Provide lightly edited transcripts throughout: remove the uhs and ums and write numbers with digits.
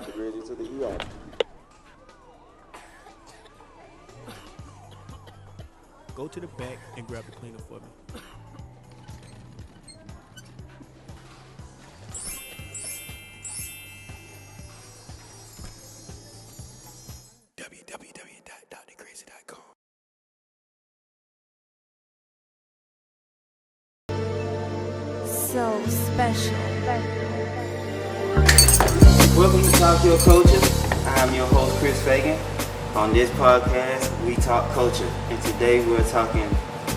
the radio to the ER. Go to the back and grab the cleaner for me. www.drcrazy.com. So special. Welcome to Talk Your Culture. I'm your host, Chris Fagan. On this podcast, we talk culture, and today we're talking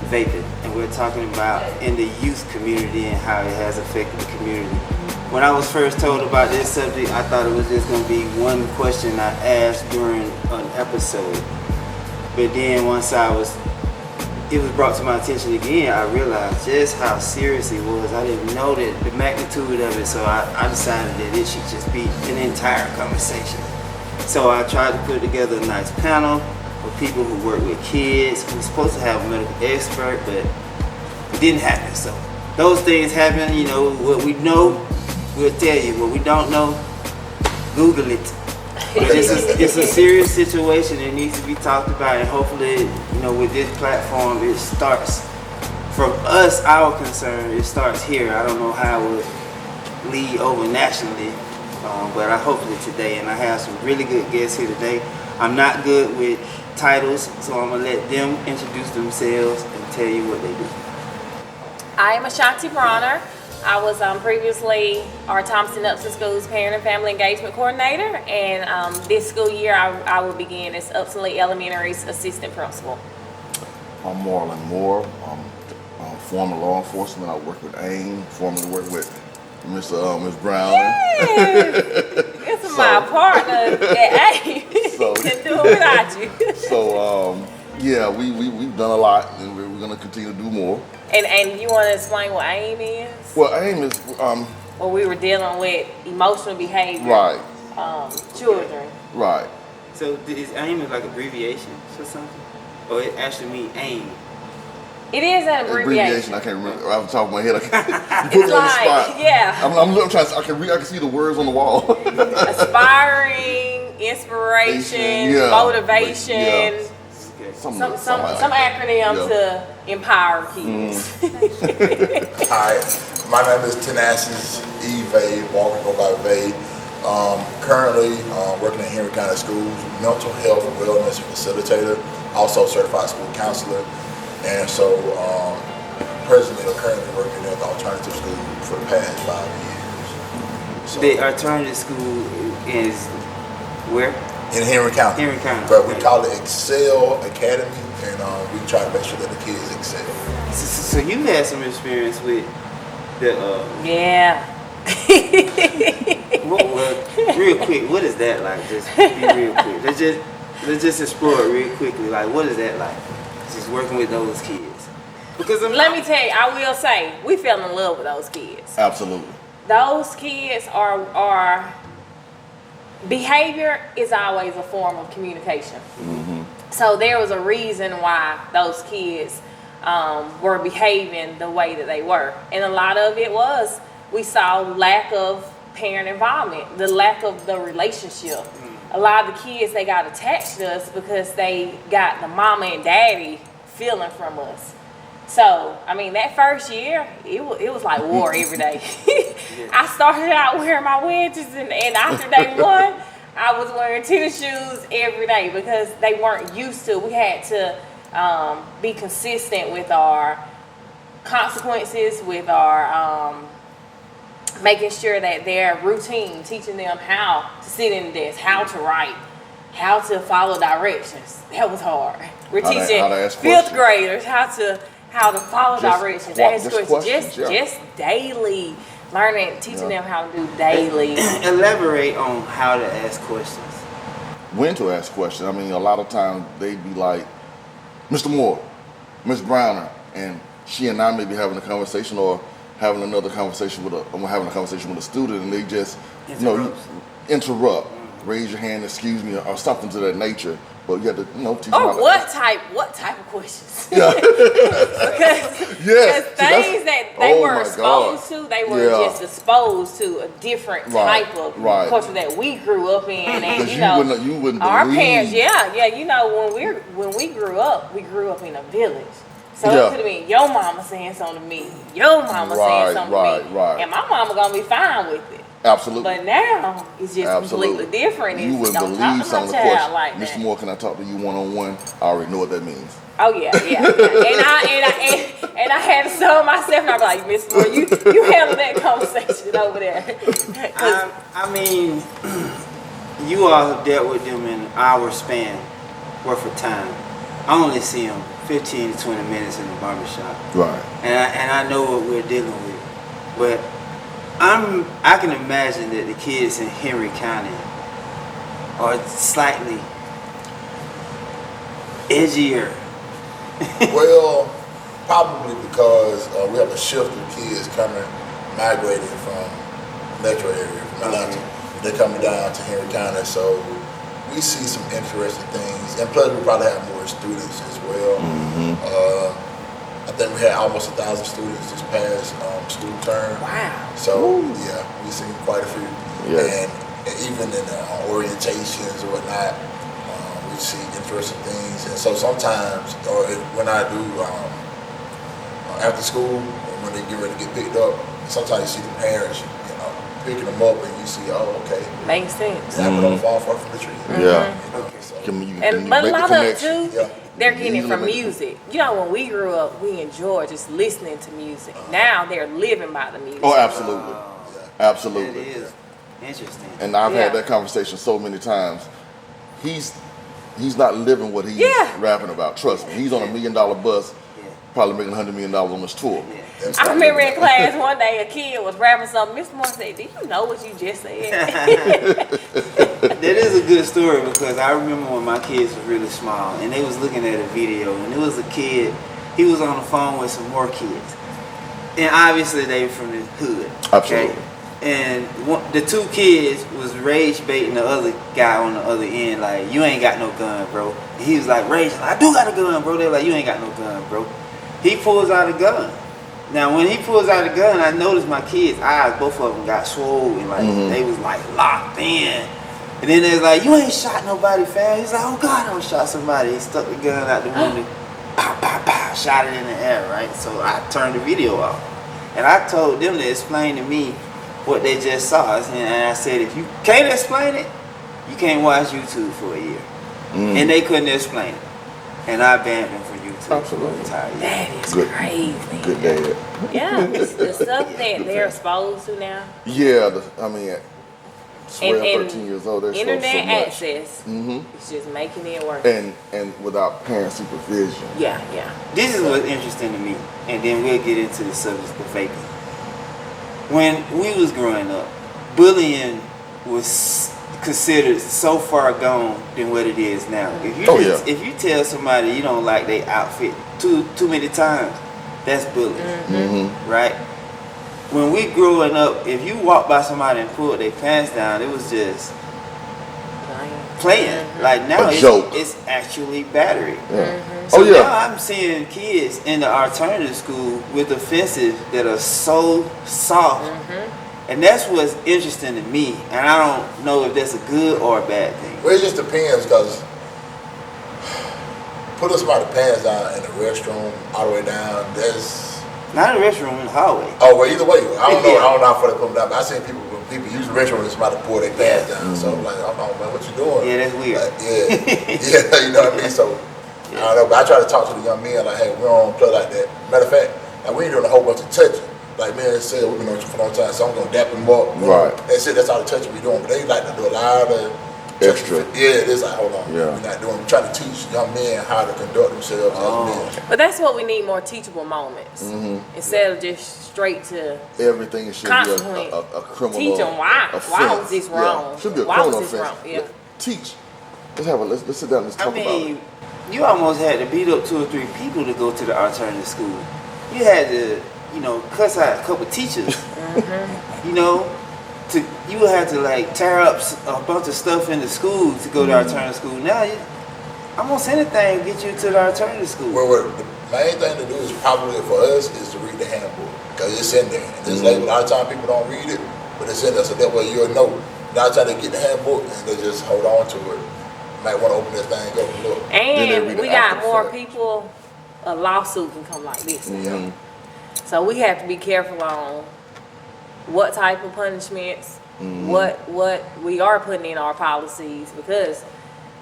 vaping, and we're talking about in the youth community and how it has affected the community. When I was first told about this subject, I thought it was just going to be one question I asked during an episode. But then once it was brought to my attention again, I realized just how serious it was. I didn't know the magnitude of it, so I decided that it should just be an entire conversation. So I tried to put together a nice panel of people who work with kids. We were supposed to have a medical expert, but it didn't happen. So those things happen. You know, what we know, we'll tell you. What we don't know, Google it. But it's a serious situation that needs to be talked about, and hopefully, you know, with this platform, it starts from us, our concern, it starts here. I don't know how it would lead over nationally, but I hope that today, and I have some really good guests here today. I'm not good with titles, so I'm gonna let them introduce themselves and tell you what they do. I am Ashanti Brawner. I was previously our Thompson Upson School's Parent and Family Engagement Coordinator, and this school year I will begin as Upson Lee Elementary's Assistant Principal. I'm Marlon Moore. I'm former law enforcement. I work with AIM, formerly worked with Miss Brawner. Yes. This is my partner at AIM. So, Can't do it without you. So yeah, we've done a lot, and we're gonna continue to do more. And you want to explain what AIM is? Well, AIM is Well, we were dealing with emotional behavior. right, Children. right. So is AIM like abbreviation or something? Or it actually means AIM? It is an abbreviation. I can't remember off the top of my head. You put It's me on the like, spot. yeah. I'm trying to. I can see the words on the wall. Aspiring, inspiration, Yeah. motivation. Yeah. Some like acronym that. to empower kids. Hi, my name is Tonasis Walker, go by Vaping. Currently working in Henry County Schools, mental health and wellness facilitator, also certified school counselor, and so presently or currently working at the alternative school for the past 5 years. So, The alternative school is where? in Henry County. Henry County. But we call it Excel Academy, and we try to make sure that the kids excel. So you had some experience with the Yeah. real quick, what is that like? Just be real quick. Let's just explore it real quickly. Like, what is that like? Just working with those kids. Because Let me tell you, I will say, we fell in love with those kids. Absolutely. Those kids are behavior is always a form of communication. Mm-hmm. So there was a reason why those kids were behaving the way that they were. And a lot of it was, we saw lack of parent involvement, the lack of the relationship. A lot of the kids, they got attached to us because they got the mama and daddy feeling from us. So, I mean, that first year, it was like war every day. I started out wearing my wedges, and after day one, I was wearing tennis shoes every day because they weren't used to. We had to be consistent with our consequences, with our making sure that their routine, teaching them how to sit in the desk, how to write, how to follow directions. That was hard. We're How to teaching ask fifth questions. graders how to follow directions, ask questions, yeah. just daily learning, teaching them how to do daily. Elaborate on how to ask questions. When to ask questions. I mean, a lot of times they'd be like, Mr. Moore, Miss Brawner, and she and I may be having a conversation or having another conversation with a student, and they just interrupt, raise your hand, excuse me, or something to that nature. but you have to, teach them how Or to. what type of questions? Yeah. Because things that they oh were my exposed God. to, they were Yeah. just exposed to a different Right, type of right. culture that we grew up in, and Because you wouldn't our believe. parents, when we grew up in a village. So Yeah. it could have been your mama saying something to me, your mama saying something to me, and my mama gonna be fine with it. Absolutely. But now it's just completely different. You It's, wouldn't don't believe talk to some my of the child questions. like Mr. that. Moore, can I talk to you one-on-one? I already know what that means. Oh yeah. And I had to tell myself, and I'm like, Miss Moore, you handle that conversation over there. I mean, you all have dealt with them in an hour span worth of time. I only see them 15 to 20 minutes in the barbershop. Right. And I know what we're dealing with. But I can imagine that the kids in Henry County are slightly edgier. Well, probably because we have a shift of kids migrating from metro area, from Atlanta. They're coming down to Henry County, so we see some interesting things. And plus, we probably have more students as well. I think we had almost 1,000 students this past school term. Wow. So, yeah, we've seen quite a few. Yeah. And even in the orientations or whatnot, we see interesting things. And so sometimes, when I do after school, when they get ready to get picked up, sometimes you see the parents, picking them up, and you see, oh, okay, Makes sense. apple don't fall far from the tree. Yeah. So, Can you But a make the lot of it connection? too, Yeah. they're getting it Easily from make- music. When we grew up, we enjoyed just listening to music. Now they're living by the music. Oh, absolutely. That Absolutely. is interesting. And I've Yeah. had that conversation so many times. He's not living what he's rapping about. Trust me. He's on $1 million bus, probably making $100 million on this tour. that's I remember in class one day a kid was rapping something. Miss Moore said, "Do you know what you just said?" That is a good story because I remember when my kids were really small and they was looking at a video and it was a kid, he was on the phone with some more kids. And obviously they were from the hood. Absolutely. And the two kids was rage baiting the other guy on the other end, like, you ain't got no gun, bro. And he was like, rage, I do got a gun, bro. They're like, you ain't got no gun, bro. He pulls out a gun. Now, when he pulls out a gun, I noticed my kids' eyes, both of them got swollen, like, they was like locked in. And then they was like, you ain't shot nobody, fam. He's like, oh God, I shot somebody. He stuck the gun out the window, pow, pow, pow, shot it in the air, right? So I turned the video off. And I told them to explain to me what they just saw. And I said, if you can't explain it, you can't watch YouTube for a year. And they couldn't explain it. And I banned them from YouTube Absolutely. for the entire year. That is Good. crazy. Good dad. Yeah, the stuff that they're exposed to now. Yeah, I mean, 12, And 13 years old, they're internet exposed so much. access is just making it work. And without parent supervision. Yeah. This is what's interesting to me, and then we'll get into the subject of vaping. When we was growing up, bullying was considered so far gone than what it is now. If you tell somebody you don't like their outfit too many times, that's bullying, right? When we growing up, if you walk by somebody and pulled their pants down, it was just playing. Like now, A joke. it's actually battery. Yeah. So Oh yeah. now I'm seeing kids in the alternative school with offensive that are so soft. And that's what's interesting to me. And I don't know if that's a good or a bad thing. Well, it just depends because putting somebody's pants down in the restroom all the way down, that's... Not in the restroom, in the hallway. Oh, well, either way, I don't know. Yeah. I don't know how far they put them down. But I seen people use the restroom and somebody pour their pants down. So I'm like, oh no, man, what you doing? Yeah, that's weird. Like, yeah, you know what I mean? So I don't know, but I try to talk to the young men like, hey, we don't play like that. Matter of fact, like, we ain't doing a whole bunch of touching. Like me and said, we've been on for a long time, so I'm gonna dap them up. Right. That's it. That's all the touching we doing. But they like to do a lot of Extra. Yeah, it is like, hold on. Yeah. We're not doing. We're trying to teach young men how to conduct themselves as men. But that's what we need, more teachable moments. Instead of just straight to Everything should constantly be a criminal. teach them why. Why offense. was this Yeah. wrong? Should be a Why criminal was this offense. wrong? Yeah. Teach. Let's sit down. Let's talk I about it. mean, you almost had to beat up 2 or 3 people to go to the alternative school. You had to, cuss out a couple teachers. You had to like tear up a bunch of stuff in the school to go to alternative school. Now almost anything get you to the alternative school. Well, the main thing to do is probably for us is to read the handbook because it's in there. And this label, a lot of times people don't read it, but it's in there, so that way you'll know. Not trying to get the handbook and they just hold on to it. Might want to open this thing up and look. And we got more people. A lawsuit can come like this. So we have to be careful on what type of punishments, what we are putting in our policies, because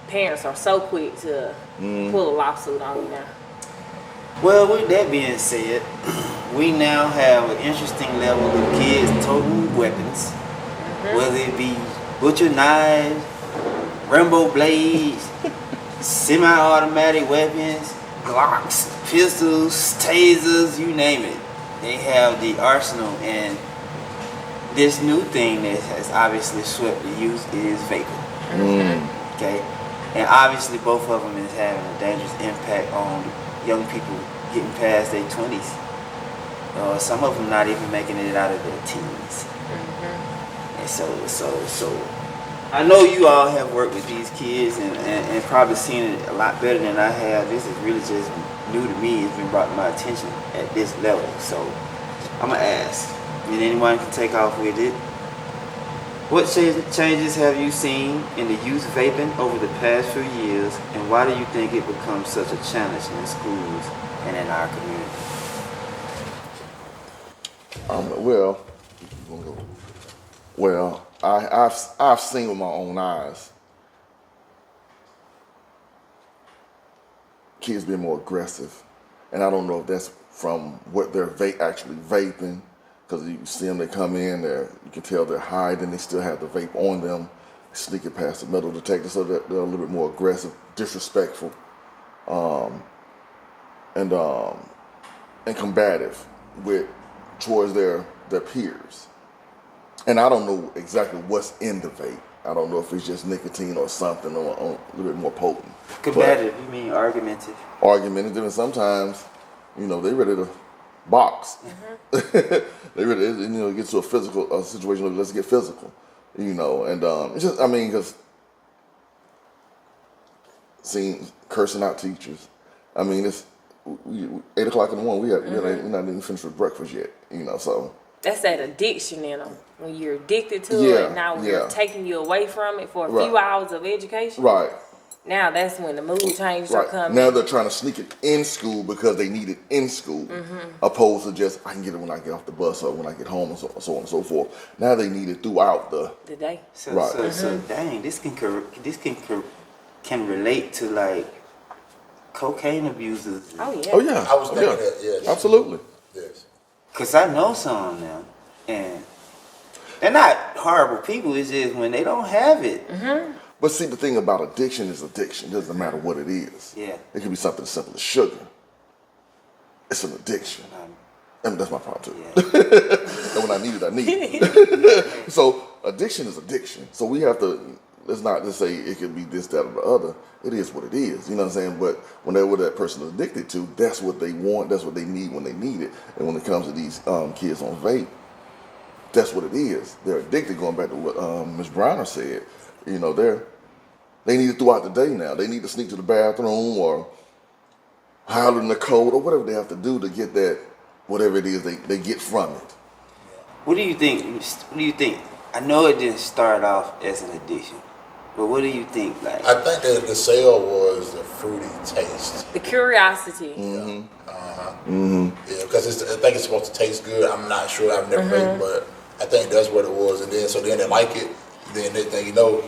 parents are so quick to pull a lawsuit on you now. Well, with that being said, we now have an interesting level of kids toting weapons, whether it be butcher knives, Rambo blades, semi-automatic weapons, Glocks, pistols, tasers, you name it. They have the arsenal, and this new thing that has obviously swept the youth is vaping. Okay, and obviously both of them is having a dangerous impact on young people getting past their 20s. Some of them not even making it out of their teens. And so I know you all have worked with these kids and probably seen it a lot better than I have. This is really just new to me. It's been brought to my attention at this level. So I'm going to ask, and anyone can take off with it. What changes have you seen in the youth vaping over the past few years, and why do you think it becomes such a challenge in schools and in our community? Well, I've seen with my own eyes kids being more aggressive, and I don't know if that's from what they're actually vaping, because you see them, they come in there, you can tell they're hiding, they still have the vape on them, sneaking past the metal detector, so they're a little bit more aggressive, disrespectful, and combative towards their peers. And I don't know exactly what's in the vape. I don't know if it's just nicotine or something, or a little bit more potent. Combative, you mean argumentative? Argumentative, and sometimes, they ready to box. They ready, get to a physical situation. Like, let's get physical, and it's just, because seeing cursing out teachers. It's 8 o'clock in the morning. We're not even finished with breakfast yet, so. That's that addiction in them. When you're addicted to it, now we're taking you away from it for a few hours of education. Right. Now that's when the mood changes are coming. Now they're trying to sneak it in school because they need it in school, opposed to just, I can get it when I get off the bus or when I get home, and so on and so forth. Now they need it throughout the day. So dang, this can relate to like cocaine abusers. Oh yeah. Oh yeah. I was thinking that, yes. Absolutely. Yes. Cause I know some of them, and they're not horrible people. It's just when they don't have it. But see, the thing about addiction is addiction. It doesn't matter what it is. Yeah. It can be something as simple as sugar. It's an addiction. And that's my problem too. Yeah. And when I need it, I need it. So addiction is addiction. So we have to, let's not just say it could be this, that, or the other. It is what it is. You know what I'm saying? But whenever that person is addicted to, that's what they want. That's what they need when they need it. And when it comes to these kids on vape, that's what it is. They're addicted. Going back to what Ms. Brawner said, they need it throughout the day now. They need to sneak to the bathroom or holler in the coat or whatever they have to do to get that, whatever it is they get from it. What do you think? I know it didn't start off as an addiction, but what do you think? Like, I think that the sale was the fruity taste. The curiosity. Yeah, because I think it's supposed to taste good. I'm not sure. I've never made it, but I think that's what it was. And then they like it. Then they think, you're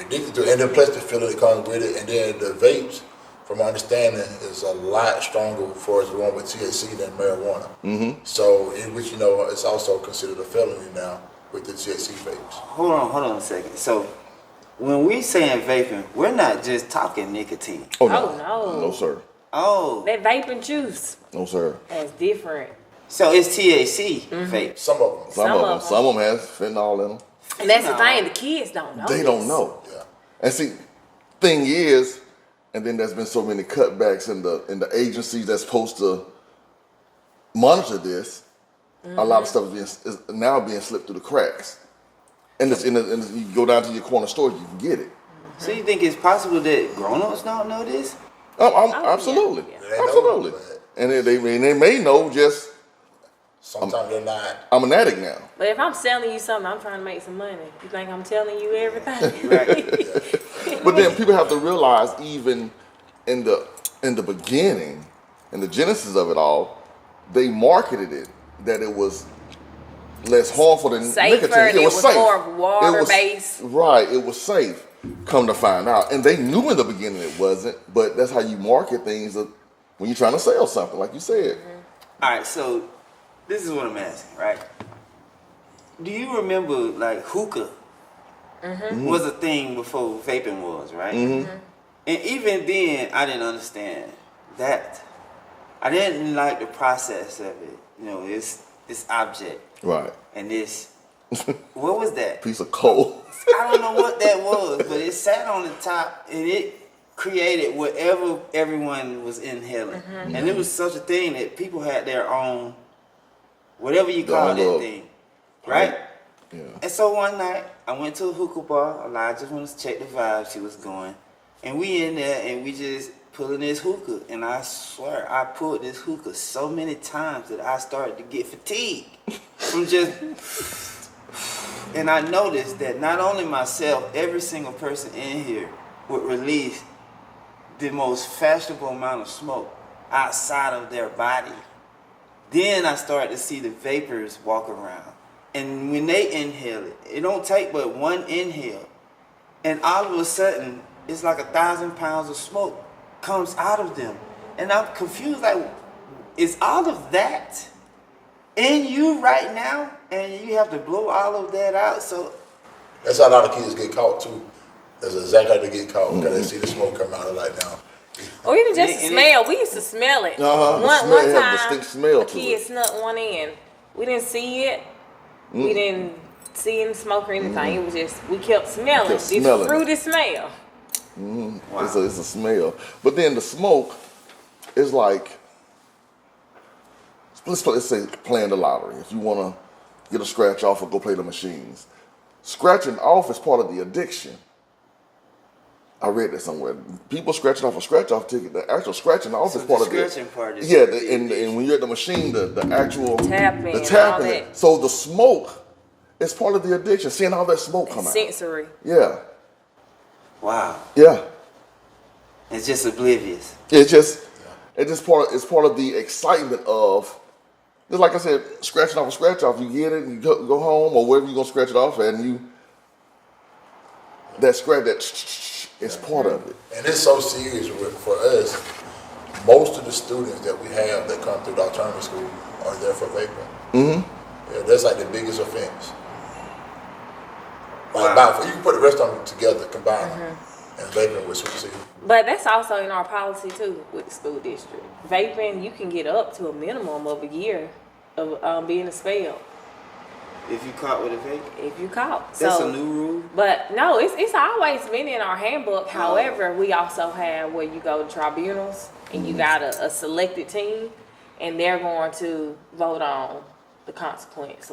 addicted to it. And then plus the feeling that comes with it. And then the vapes, from my understanding, is a lot stronger for the one with THC than marijuana. So, in which, it's also considered a felony now with the THC vapes. Hold on a second. So, when we saying vaping, we're not just talking nicotine. Oh no. No, sir. Oh. that vaping juice. No, sir. That's different. So it's THC vapes. Some of them. Some of them has fentanyl in them. And that's the thing, the kids don't know. They don't know. Yeah. And see, thing is, and then there's been so many cutbacks in the agencies that's supposed to monitor this. A lot of stuff is now being slipped through the cracks. And you go down to your corner store, you can get it. So you think it's possible that grown-ups don't know this? Absolutely, yeah. absolutely. And they may know just Sometimes they're not. I'm an addict now. But if I'm selling you something, I'm trying to make some money. You think I'm telling you everything? Right. But then people have to realize, even in the beginning, in the genesis of it all, they marketed it that it was less harmful than Safer, nicotine. it was safe. more water-based. Right, it was safe. Come to find out, and they knew in the beginning it wasn't. But that's how you market things when you're trying to sell something, like you said. All right, so this is what I'm asking, right? Do you remember like hookah was a thing before vaping was, right? And even then, I didn't understand that. I didn't like the process of it. You know, it's this object Right, and this. What was that? piece of coal. I don't know what that was, but it sat on the top and it created whatever everyone was inhaling. And it was such a thing that people had their own, whatever you call that thing, right? Yeah. And so one night, I went to a hookah bar. I just wanted to check the vibe she was going. And we in there and we just pulling this hookah. And I swear, I pulled this hookah so many times that I started to get fatigued from just... And I noticed that not only myself, every single person in here would release the most fashionable amount of smoke outside of their body. Then I started to see the vapors walk around. And when they inhale it, it don't take but one inhale. And all of a sudden, it's like 1,000 pounds of smoke comes out of them. And I'm confused, like, is all of that in you right now? And you have to blow all of that out. So That's how a lot of kids get caught too. That's exactly how they get caught because they see the smoke come out of like now. Or even just the smell. We used to smell it. The smell One had a time, distinct smell a to kid it. snuck one in. We didn't see it. We didn't see any smoke or anything. It was just, we kept smelling. Kept smelling This it. fruity smell. wow. It's a smell. But then the smoke is like, let's say playing the lottery. If you want to get a scratch off or go play the machines, scratching off is part of the addiction. I read that somewhere. People scratching off a scratch-off ticket. The actual scratching off is So part the of the scratching part is yeah. the And when you're at the machine, the actual Tapping the and tapping. all that. So the smoke is part of the addiction. Seeing all that smoke come out. Sensory. Yeah, Wow. yeah. It's just oblivious. It's just it's part of the excitement of, just like I said, scratching off a scratch off. You get it, and you go home or wherever you're gonna scratch it off, and you that scratch is part of it. And it's so serious for us. Most of the students that we have that come through the alternative school are there for vaping. Yeah, that's like the biggest offense. Like Wow. you can put the rest of them together, combine them, and vaping was superseded. But that's also in our policy too with the school district. Vaping, you can get up to a minimum of a year of being expelled If you caught with a vape, if you caught. that's So, a new rule. but no, it's always been in our handbook. However, we also have where you go to tribunals and you got a selected team, and they're going to vote on the consequence.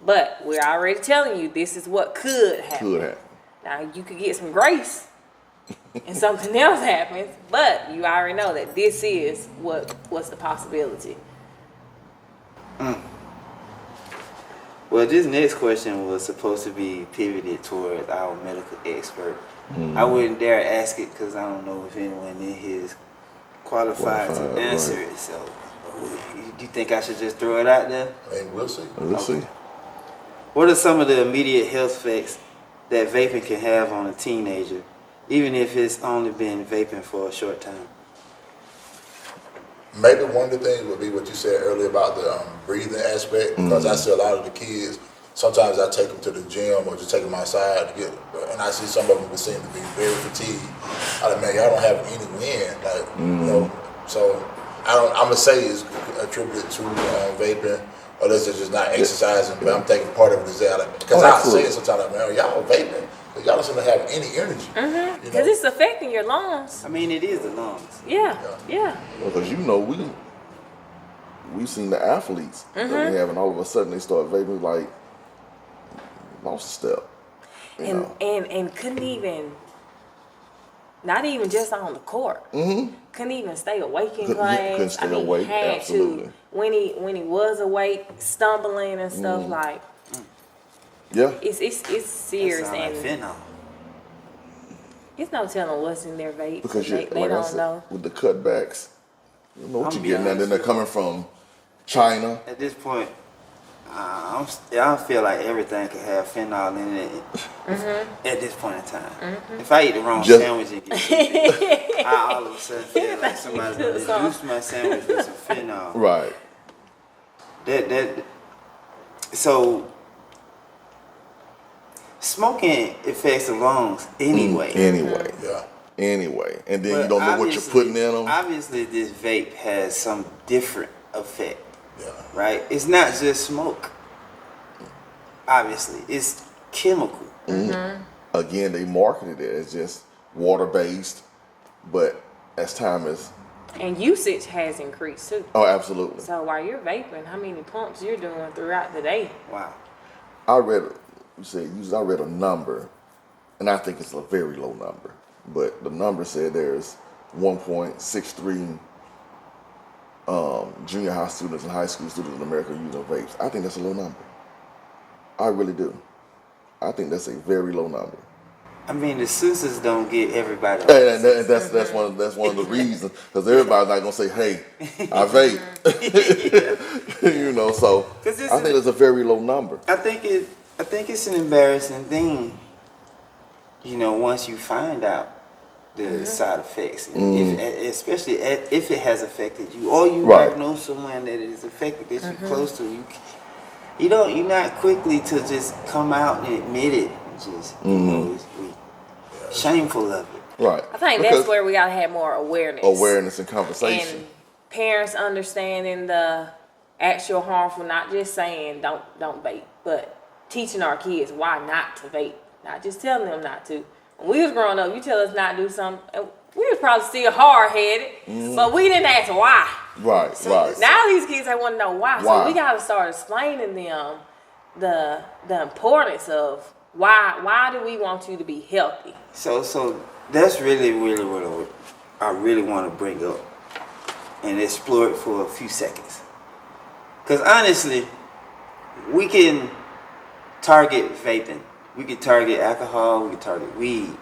But we're already telling you this is what could happen. Could happen. Now you could get some grace, and something else happens. But you already know that this is what's the possibility. Well, this next question was supposed to be pivoted toward our medical expert. I wouldn't dare ask it because I don't know if anyone in here is qualified to answer it. So, do you think I should just throw it out there? I mean, we'll see. Let's see. What are some of the immediate health effects that vaping can have on a teenager, even if it's only been vaping for a short time? Maybe one of the things would be what you said earlier about the breathing aspect, because I see a lot of the kids, sometimes I take them to the gym or just take them outside to get, and I see some of them seem to be very fatigued. I'm like, man, y'all don't have any wind, like, you know, so I'm gonna say it's attributed to vaping, or this is just not exercising, but I'm thinking part of it is that, because I say it sometimes, like, man, y'all vaping, but y'all don't seem to have any energy. Because it's affecting your lungs. I mean, it is the lungs. Yeah. Because we've seen the athletes that we have, and all of a sudden they start vaping, like lost a step. You know? And couldn't even not even just on the court. Couldn't even stay awake in class. Couldn't stay awake, had absolutely. to when he was awake, stumbling and stuff like. Yeah. It's serious, That sound like and fentanyl. it's no telling what's in their vape. Because they like I don't said, know. with the cutbacks, you don't know what I'm you're getting at. Then they're coming from China. At this point, I feel like everything could have fentanyl in it. At this point in time, if I eat the wrong sandwich, it gets I all of a sudden feel like somebody's gonna reduce my sandwich with some fentanyl. Right. So smoking affects the lungs anyway. Anyway. Yeah. Anyway. And then But you don't know what you're putting in them. Obviously, this vape has some different effect, Yeah. right? It's not just smoke. Obviously, it's chemical. Again, they marketed it as just water-based, but as time is, And usage has increased too. oh, absolutely. So while you're vaping, how many pumps you're doing throughout the day? Wow. I read a number, and I think it's a very low number, but the number said there's 1.63 junior high students and high school students in America using vapes. I think that's a low number. I really do. I think that's a very low number. I mean, the census don't get everybody. And that's one of the reasons, because everybody's not gonna say, "Hey, I vape," you know. So 'Cause this I think is- it's a very low number. I think it's an embarrassing thing. You know, once you find out the side effects, especially if it has affected you, or you Right. know someone that it is affected that you're close to, you're not quickly to just come out and admit it. Just you know, it's shameful of it. Right. I think Because that's where we gotta have more awareness. awareness and conversation. And parents understanding the actual harmful, not just saying don't vape, but teaching our kids why not to vape, not just telling them not to. When we was growing up, you tell us not to do something, and we was probably still hard-headed, but we didn't ask why. Right. Right. Now these kids, they want to know why. Why? So we got to start explaining them the importance of why do we want you to be healthy. So that's really what I really want to bring up and explore it for a few seconds. Because honestly, we can target vaping, we can target alcohol, we can target weed.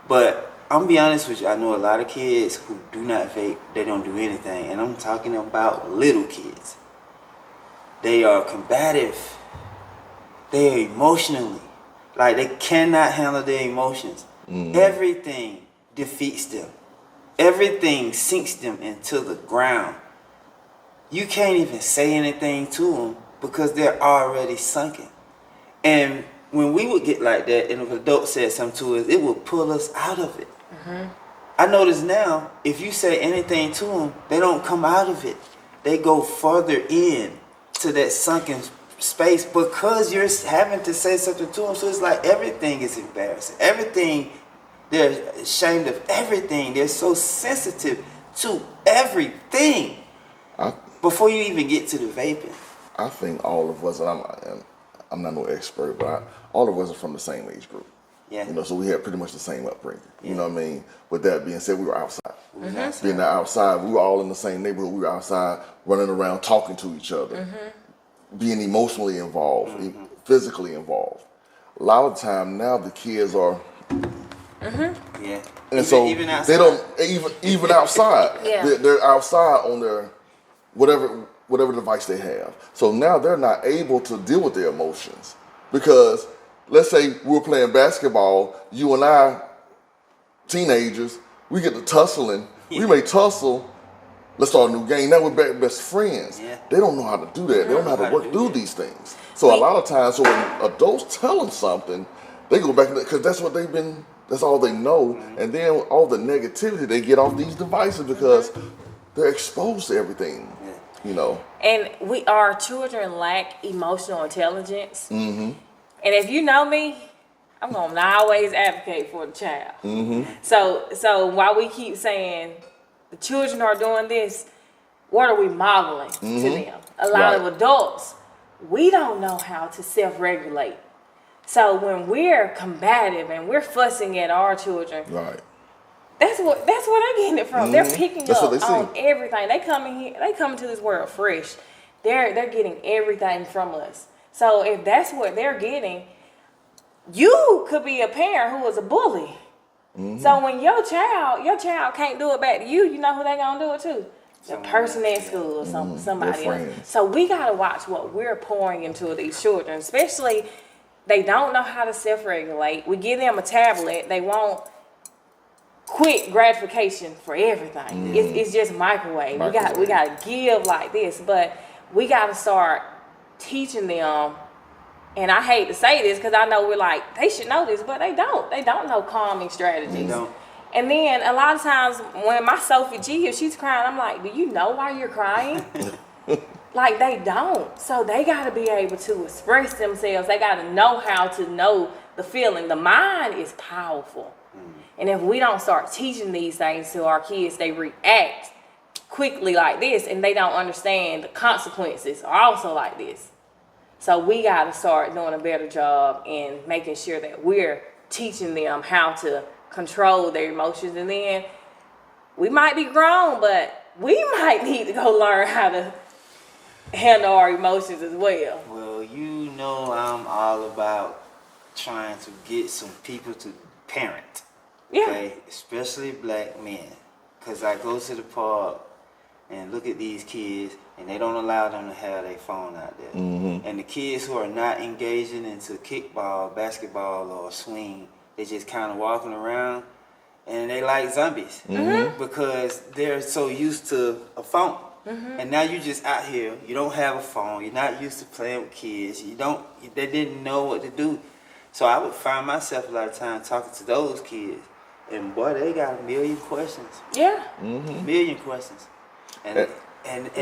But I'm gonna be honest with you, I know a lot of kids who do not vape, they don't do anything. And I'm talking about little kids. They are combative. They are emotionally. Like, they cannot handle their emotions. Everything defeats them. Everything sinks them into the ground. You can't even say anything to them because they're already sunken. And when we would get like that and if an adult said something to us, it would pull us out of it. I notice now, if you say anything to them, they don't come out of it. They go further in to that sunken space because you're having to say something to them. So it's like everything is embarrassing. Everything, they're ashamed of everything. They're so sensitive to everything before you even get to the vaping. I think all of us, and I'm not no expert, but all of us are from the same age group. Yeah. You know, so we had pretty much the same upbringing. You know what I mean? With that being said, we were outside. Being outside, we were all in the same neighborhood. We were outside, running around, talking to each other, being emotionally involved, physically involved. A lot of the time now, the kids are, Yeah. and so even outside. they don't even outside. Yeah. They're outside on their whatever device they have. So now they're not able to deal with their emotions because let's say we're playing basketball, you and I, teenagers, we get to tussling. We may tussle. Let's start a new game. Now we're best friends. Yeah. They don't know how to do that. They don't know how to work through these things. So a lot of times, so when adults tell them something, they go back because that's what that's all they know. And then all the negativity they get off these devices because they're exposed to everything. You know. And our children lack emotional intelligence. And if you know me, I'm gonna always advocate for the child. So while we keep saying the children are doing this, what are we modeling to them? A lot of adults, we don't know how to self-regulate. So when we're combative and we're fussing at our children, That's where they're getting it from. They're picking That's up what they see. on everything. They come in here. They come into this world fresh. They're getting everything from us. So if that's what they're getting, you could be a parent who was a bully. So when your child can't do it back to you, you know who they gonna do it to? The person at school or somebody else. friends. So we gotta watch what we're pouring into these children, especially they don't know how to self-regulate. We give them a tablet, they want quick gratification for everything. It's just microwave. We gotta give like this, but we gotta start teaching them. And I hate to say this because I know we're like, they should know this, but they don't. They don't know calming strategies. They don't. And then a lot of times when my Sophie G, if she's crying, I'm like, do you know why you're crying? Like, they don't. So they got to be able to express themselves. They got to know how to know the feeling. The mind is powerful. And if we don't start teaching these things to our kids, they react quickly like this, and they don't understand the consequences are also like this. So we got to start doing a better job in making sure that we're teaching them how to control their emotions. And then we might be grown, but we might need to go learn how to handle our emotions as well. Well, you know I'm all about trying to get some people to parent. Yeah. Okay? Especially black men. Because I go to the park and look at these kids, and they don't allow them to have their phone out there. And the kids who are not engaging into kickball, basketball, or swing, they just kind of walking around, and they like zombies because they're so used to a phone. And now you just out here, you don't have a phone, you're not used to playing with kids, they didn't know what to do. So I would find myself a lot of time talking to those kids, and boy, they got a million questions. Yeah. Million questions. And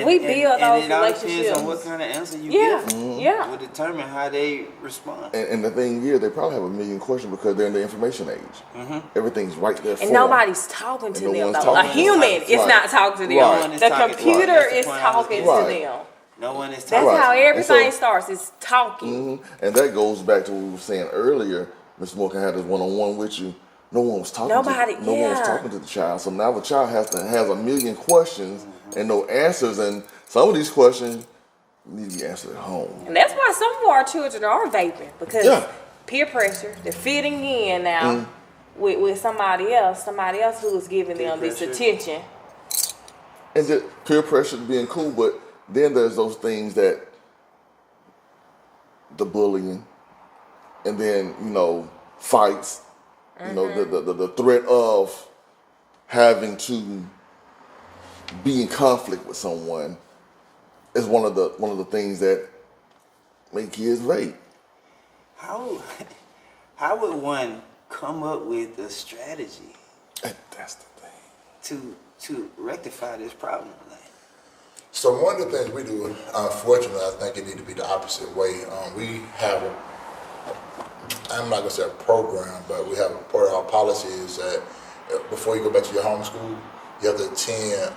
We build those it all depends relationships. on what kind of answer you Yeah. give them. Yeah. Will determine how they respond. And the thing is, they probably have a million questions because they're in the information age. Everything's right there for And them. nobody's talking to And no them, one's though. A talking to them. human is Right. not talking to them. Right. No one is The talking- computer right. That's the is point I was talking getting to Right. them. No one is That's talking. Right. how And everything so- starts, is talking. And that goes back to what we were saying earlier. Mr. Moore had this one-on-one with you. No one was talking Nobody- to no one was yeah. talking to the child. So now the child has a million questions and no answers. And some of these questions need to be answered at home. And that's why some of our children are vaping, because Yeah. peer pressure, they're fitting in now with somebody else who is giving Peer them this pressure. attention. And just peer pressure being cool, but then there's those things that the bullying, and then fights, the threat of having to be in conflict with someone is one of the things that make kids vape. How would one come up with a strategy And that's the thing. to rectify this problem? So one of the things we do, unfortunately, I think it need to be the opposite way. We have I'm not gonna say a program, but we have a part of our policy is that before you go back to your home school, you have to attend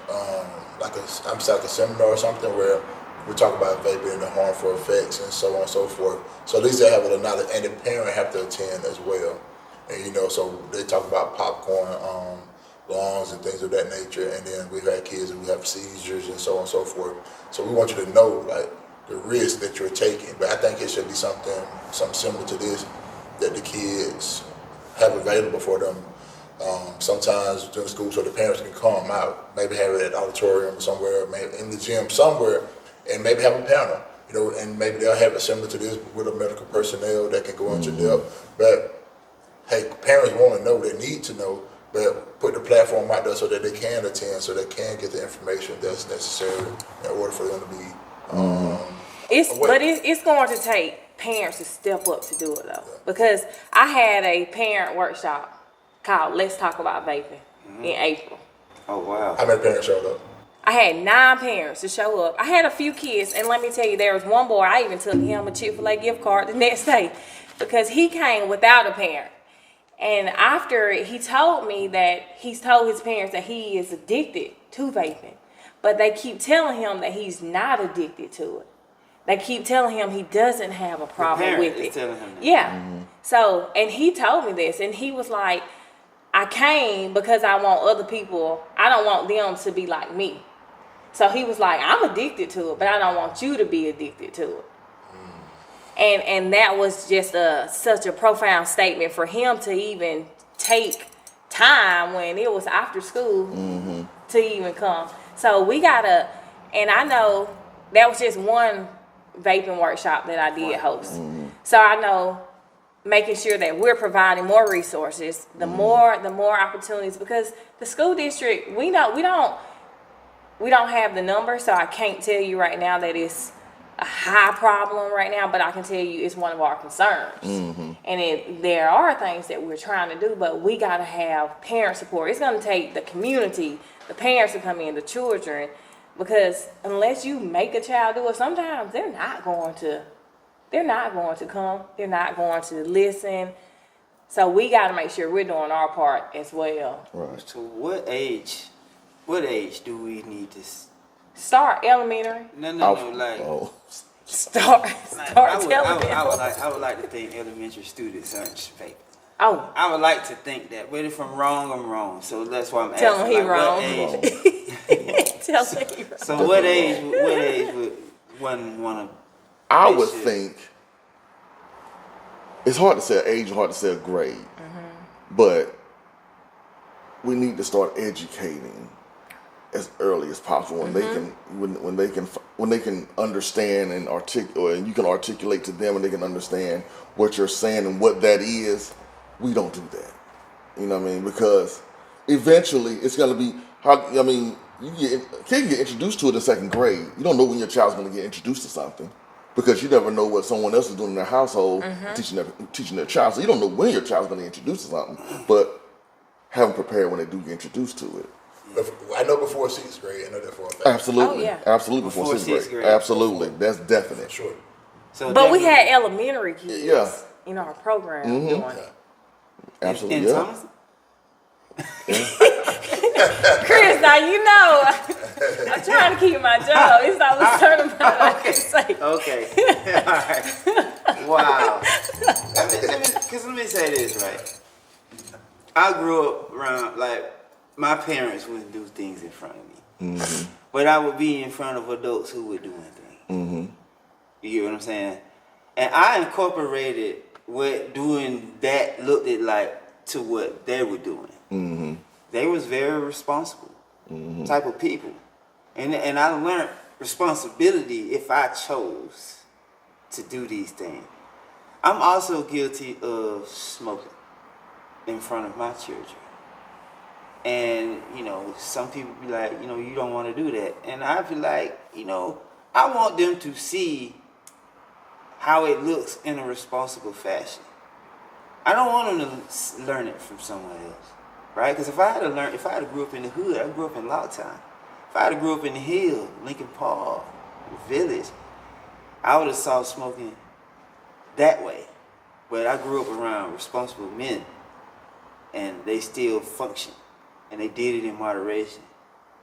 like a seminar or something where we talk about vaping and the harmful effects and so on and so forth. So at least they have it or not, and the parent have to attend as well. And so they talk about popcorn lungs and things of that nature, and then we've had kids and we have seizures and so on and so forth. So we want you to know like the risk that you're taking. But I think it should be something similar to this that the kids have available for them. Sometimes during school, so the parents can come out, maybe have it at the auditorium somewhere, maybe in the gym somewhere, and maybe have a panel, and maybe they'll have it similar to this with a medical personnel that can go into depth. But hey, parents want to know, they need to know, but put the platform out there so that they can attend, so they can get the information that's necessary in order for them to be. It's going to take parents to step up to do it though, because I had a parent workshop called "Let's Talk About Vaping" in April. Oh wow! How many parents showed up? I had 9 parents to show up. I had a few kids, and let me tell you, there was one boy, I even took him a Chick-fil-A gift card the next day because he came without a parent. And after he told me that he's told his parents that he is addicted to vaping, but they keep telling him that he's not addicted to it. They keep telling him he doesn't have a problem with it. Telling him that. Yeah. So, and he told me this, and he was like, I came because I want other people, I don't want them to be like me. So he was like, I'm addicted to it, but I don't want you to be addicted to it. And that was just such a profound statement for him to even take time when it was after school to even come. So we gotta, and I know that was just one vaping workshop that I did host. So I know making sure that we're providing more resources, the more opportunities, because the school district, we don't have the number, so I can't tell you right now that it's a high problem right now, but I can tell you it's one of our concerns. And there are things that we're trying to do, but we got to have parent support. It's going to take the community, the parents to come in, the children, because unless you make a child do it, sometimes they're not going to come. They're not going to listen. So we got to make sure we're doing our part as well. Right. So what age do we need to Start elementary. No, like Start telling I would like to think elementary students aren't vaping. Oh, I would like to think that, but if I'm wrong, I'm wrong. So that's why I'm tell asking. him he wrong. What age? Tell him he wrong. So what age would one want to? I would think it's hard to say an age, hard to say a grade, but we need to start educating as early as possible when they can understand and articulate, and you can articulate to them and they can understand what you're saying and what that is. We don't do that, you know what I mean? Because eventually it's gonna be kids get introduced to it in second grade. You don't know when your child's gonna get introduced to something, because you never know what someone else is doing in their household, teaching their child. So you don't know when your child's gonna get introduced to something, but have them prepared when they do get introduced to it. I know before 6th grade. I know that for a fact. Absolutely. Oh, yeah. Absolutely before 6th grade. Absolutely. That's definite. Sure. So But we had elementary kids in our program doing it. Absolutely. In Yeah. Thomas? Chris, now you know I'm trying to keep my job. It's always certain amount I can say. Okay. All right. Wow. Let me say this, right? I grew up around, like, my parents wouldn't do things in front of me. But I would be in front of adults who were doing things. You get what I'm saying? And I incorporated what doing that looked like to what they were doing. They was very responsible type of people. And I learned responsibility if I chose to do these things. I'm also guilty of smoking in front of my children. And, some people be like, you don't want to do that. And I feel like, I want them to see how it looks in a responsible fashion. I don't want them to learn it from someone else, right? Because if I had grew up in the hood, I grew up in Lawtown. If I had grew up in the hill, Lincoln Park, the village, I would have saw smoking that way. But I grew up around responsible men, and they still function. And they did it in moderation.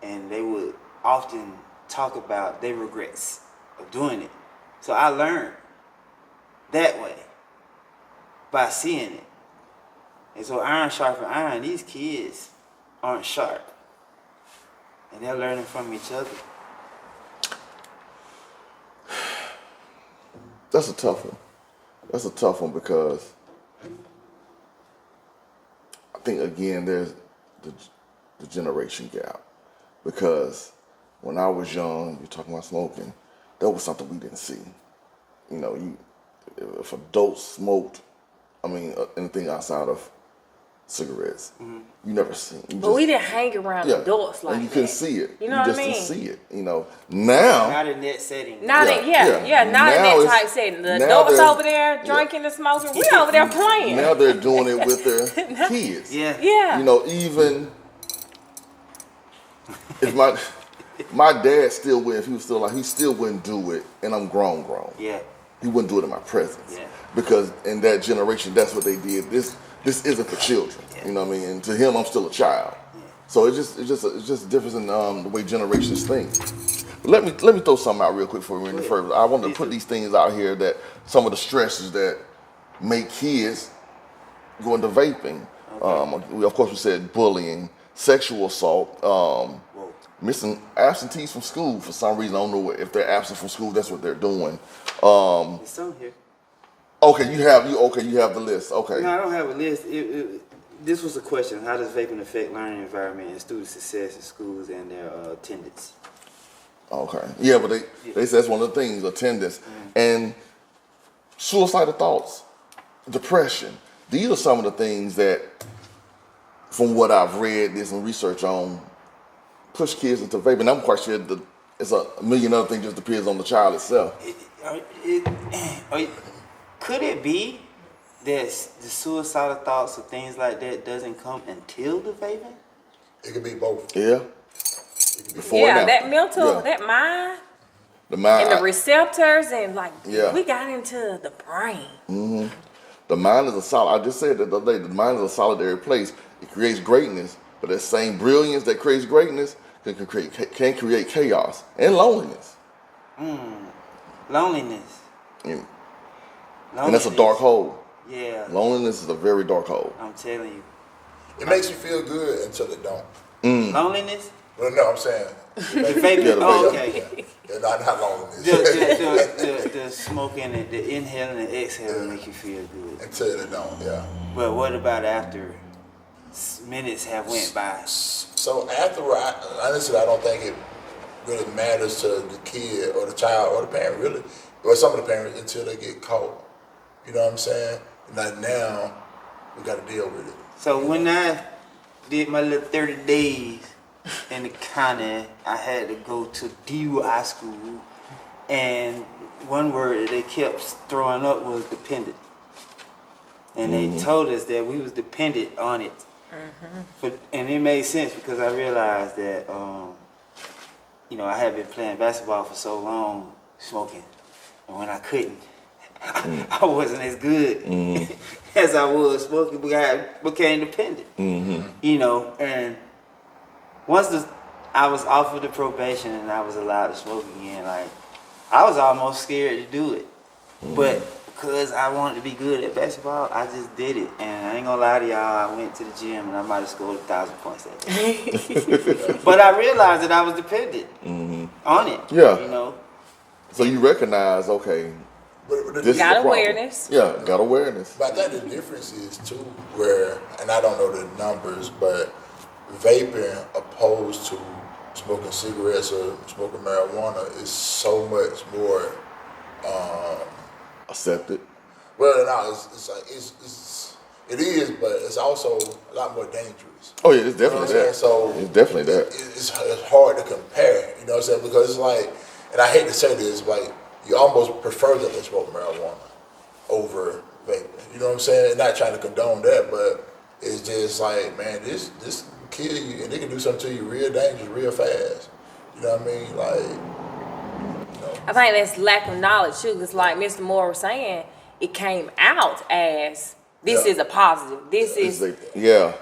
And they would often talk about their regrets of doing it. So I learned that way by seeing it. And so iron sharpens iron. These kids aren't sharp. And they're learning from each other. That's a tough one. That's a tough one because I think, again, there's the generation gap. Because when I was young, you're talking about smoking, that was something we didn't see. If adults smoked, anything outside of cigarettes, you never seen. But we didn't hang around adults like that. And you couldn't see it. You know what I mean? Just didn't see it. Now. Not in that setting. Not in that type setting. The adults over there drinking and smoking. We over there playing. Now they're doing it with their kids. Yeah. Even if my dad still wouldn't, if he was still alive, he still wouldn't do it, and I'm grown. Yeah. He wouldn't do it in my presence. Yeah. Because in that generation, that's what they did. This isn't for children. Yeah. You know what I mean? And to him, I'm still a child. Yeah. So it's just a difference in the way generations think. But let me throw something out real quick before we went any further. I wanted to put these things out here, that some of the stresses that make kids go into vaping. Of course, we said bullying, sexual assault, missing absentees from school for some reason. I don't know if they're absent from school. That's what they're doing. It's on here. Okay, you have the list. Okay. No, I don't have a list. This was a question: how does vaping affect learning environment and student success in schools and their attendance? Okay. Yeah, but they say that's one of the things: attendance and suicidal thoughts, depression. These are some of the things that, from what I've read, did some research on, push kids into vaping. I'm quite sure it's a million other things. Just depends on the child itself. Could it be that the suicidal thoughts or things like that doesn't come until the vaping? It could be both. Yeah. Before Yeah, now. that mental, Yeah. that mind, The mind. and the receptors, and Yeah. we got into the brain. The mind is a solid. I just said that the other day. The mind is a solitary place. It creates greatness, but that same brilliance that creates greatness can create chaos and loneliness. Loneliness. And that's a dark hole. Yeah. Loneliness is a very dark hole. I'm telling you. It makes you feel good until it don't. Loneliness? Well, no, I'm saying. The vaping? Yeah, the Oh, vaping. okay. Yeah, not loneliness. The smoking and the inhaling and exhaling make you feel good. Until it don't, yeah. But what about after minutes have went by? So afterward, honestly, I don't think it really matters to the kid or the child or the parent, really, or some of the parents until they get caught. You know what I'm saying? Like now, we got to deal with it. So when I did my little 30 days in the county, I had to go to DUI school, and one word that they kept throwing up was dependent. And they told us that we was dependent on it. And it made sense because I realized that, I had been playing basketball for so long, smoking, and when I couldn't, I wasn't as good as I was smoking, but I became dependent. And once I was offered the probation and I was allowed to smoke again, I was almost scared to do it. But because I wanted to be good at basketball, I just did it. And I ain't gonna lie to y'all, I went to the gym and I might have scored 1,000 points that day. But I realized that I was dependent on it. Yeah. So you recognize, okay, But this Got is the problem. awareness. Yeah, got awareness. But I think the difference is too where, and I don't know the numbers, but vaping opposed to smoking cigarettes or smoking marijuana is so much more. Accepted. Well, no, it is, but it's also a lot more dangerous. Oh yeah, it's You know what definitely I'm that. saying? So It's definitely that. It's hard to compare. You know what I'm saying? Because it's like, and I hate to say this, like you almost prefer them to smoke marijuana over vaping. You know what I'm saying? Not trying to condone that, but it's just like, man, this can kill you, and they can do something to you real dangerous, real fast. You know what I mean? Like, I think that's lack of knowledge too. It's like Mr. Moore was saying, it came out as this is a positive. This is Yeah.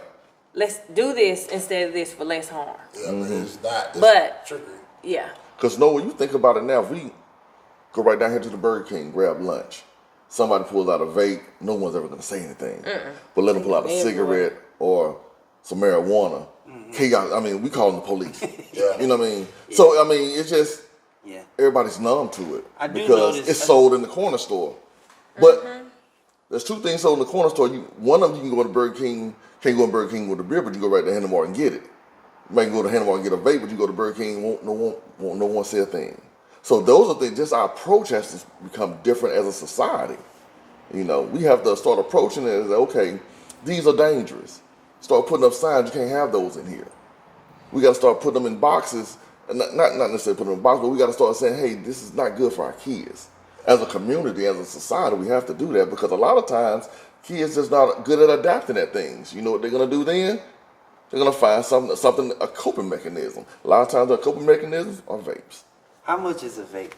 let's do this instead of this for less harm. yeah, but it's not. It's But- trickery. Yeah. Because when you think about it now, if we go right down here to the Burger King, grab lunch, somebody pulls out a vape, no one's ever going to say anything. But let them pull out a cigarette or some marijuana. Chaos. I mean, we call them the police. Yeah. You know what I mean? So, I mean, it's just, Yeah. everybody's numb to it. I do because notice- it's sold in the corner store. But there's two things sold in the corner store. One of them, you can go to Burger King, can't go to Burger King with a beer, but you go right to Handlebar and get it. You might go to Handlebar and get a vape, but you go to Burger King, won't no one say a thing. So those are things, just our approach has to become different as a society. You know, we have to start approaching it as, okay, these are dangerous. Start putting up signs, you can't have those in here. We got to start putting them in boxes, and not necessarily putting them in boxes, but we got to start saying, hey, this is not good for our kids. As a community, as a society, we have to do that because a lot of times kids just not good at adapting at things. You know what they're gonna do then? They're gonna find something a coping mechanism. A lot of times, their coping mechanisms are vapes. How much is a vape?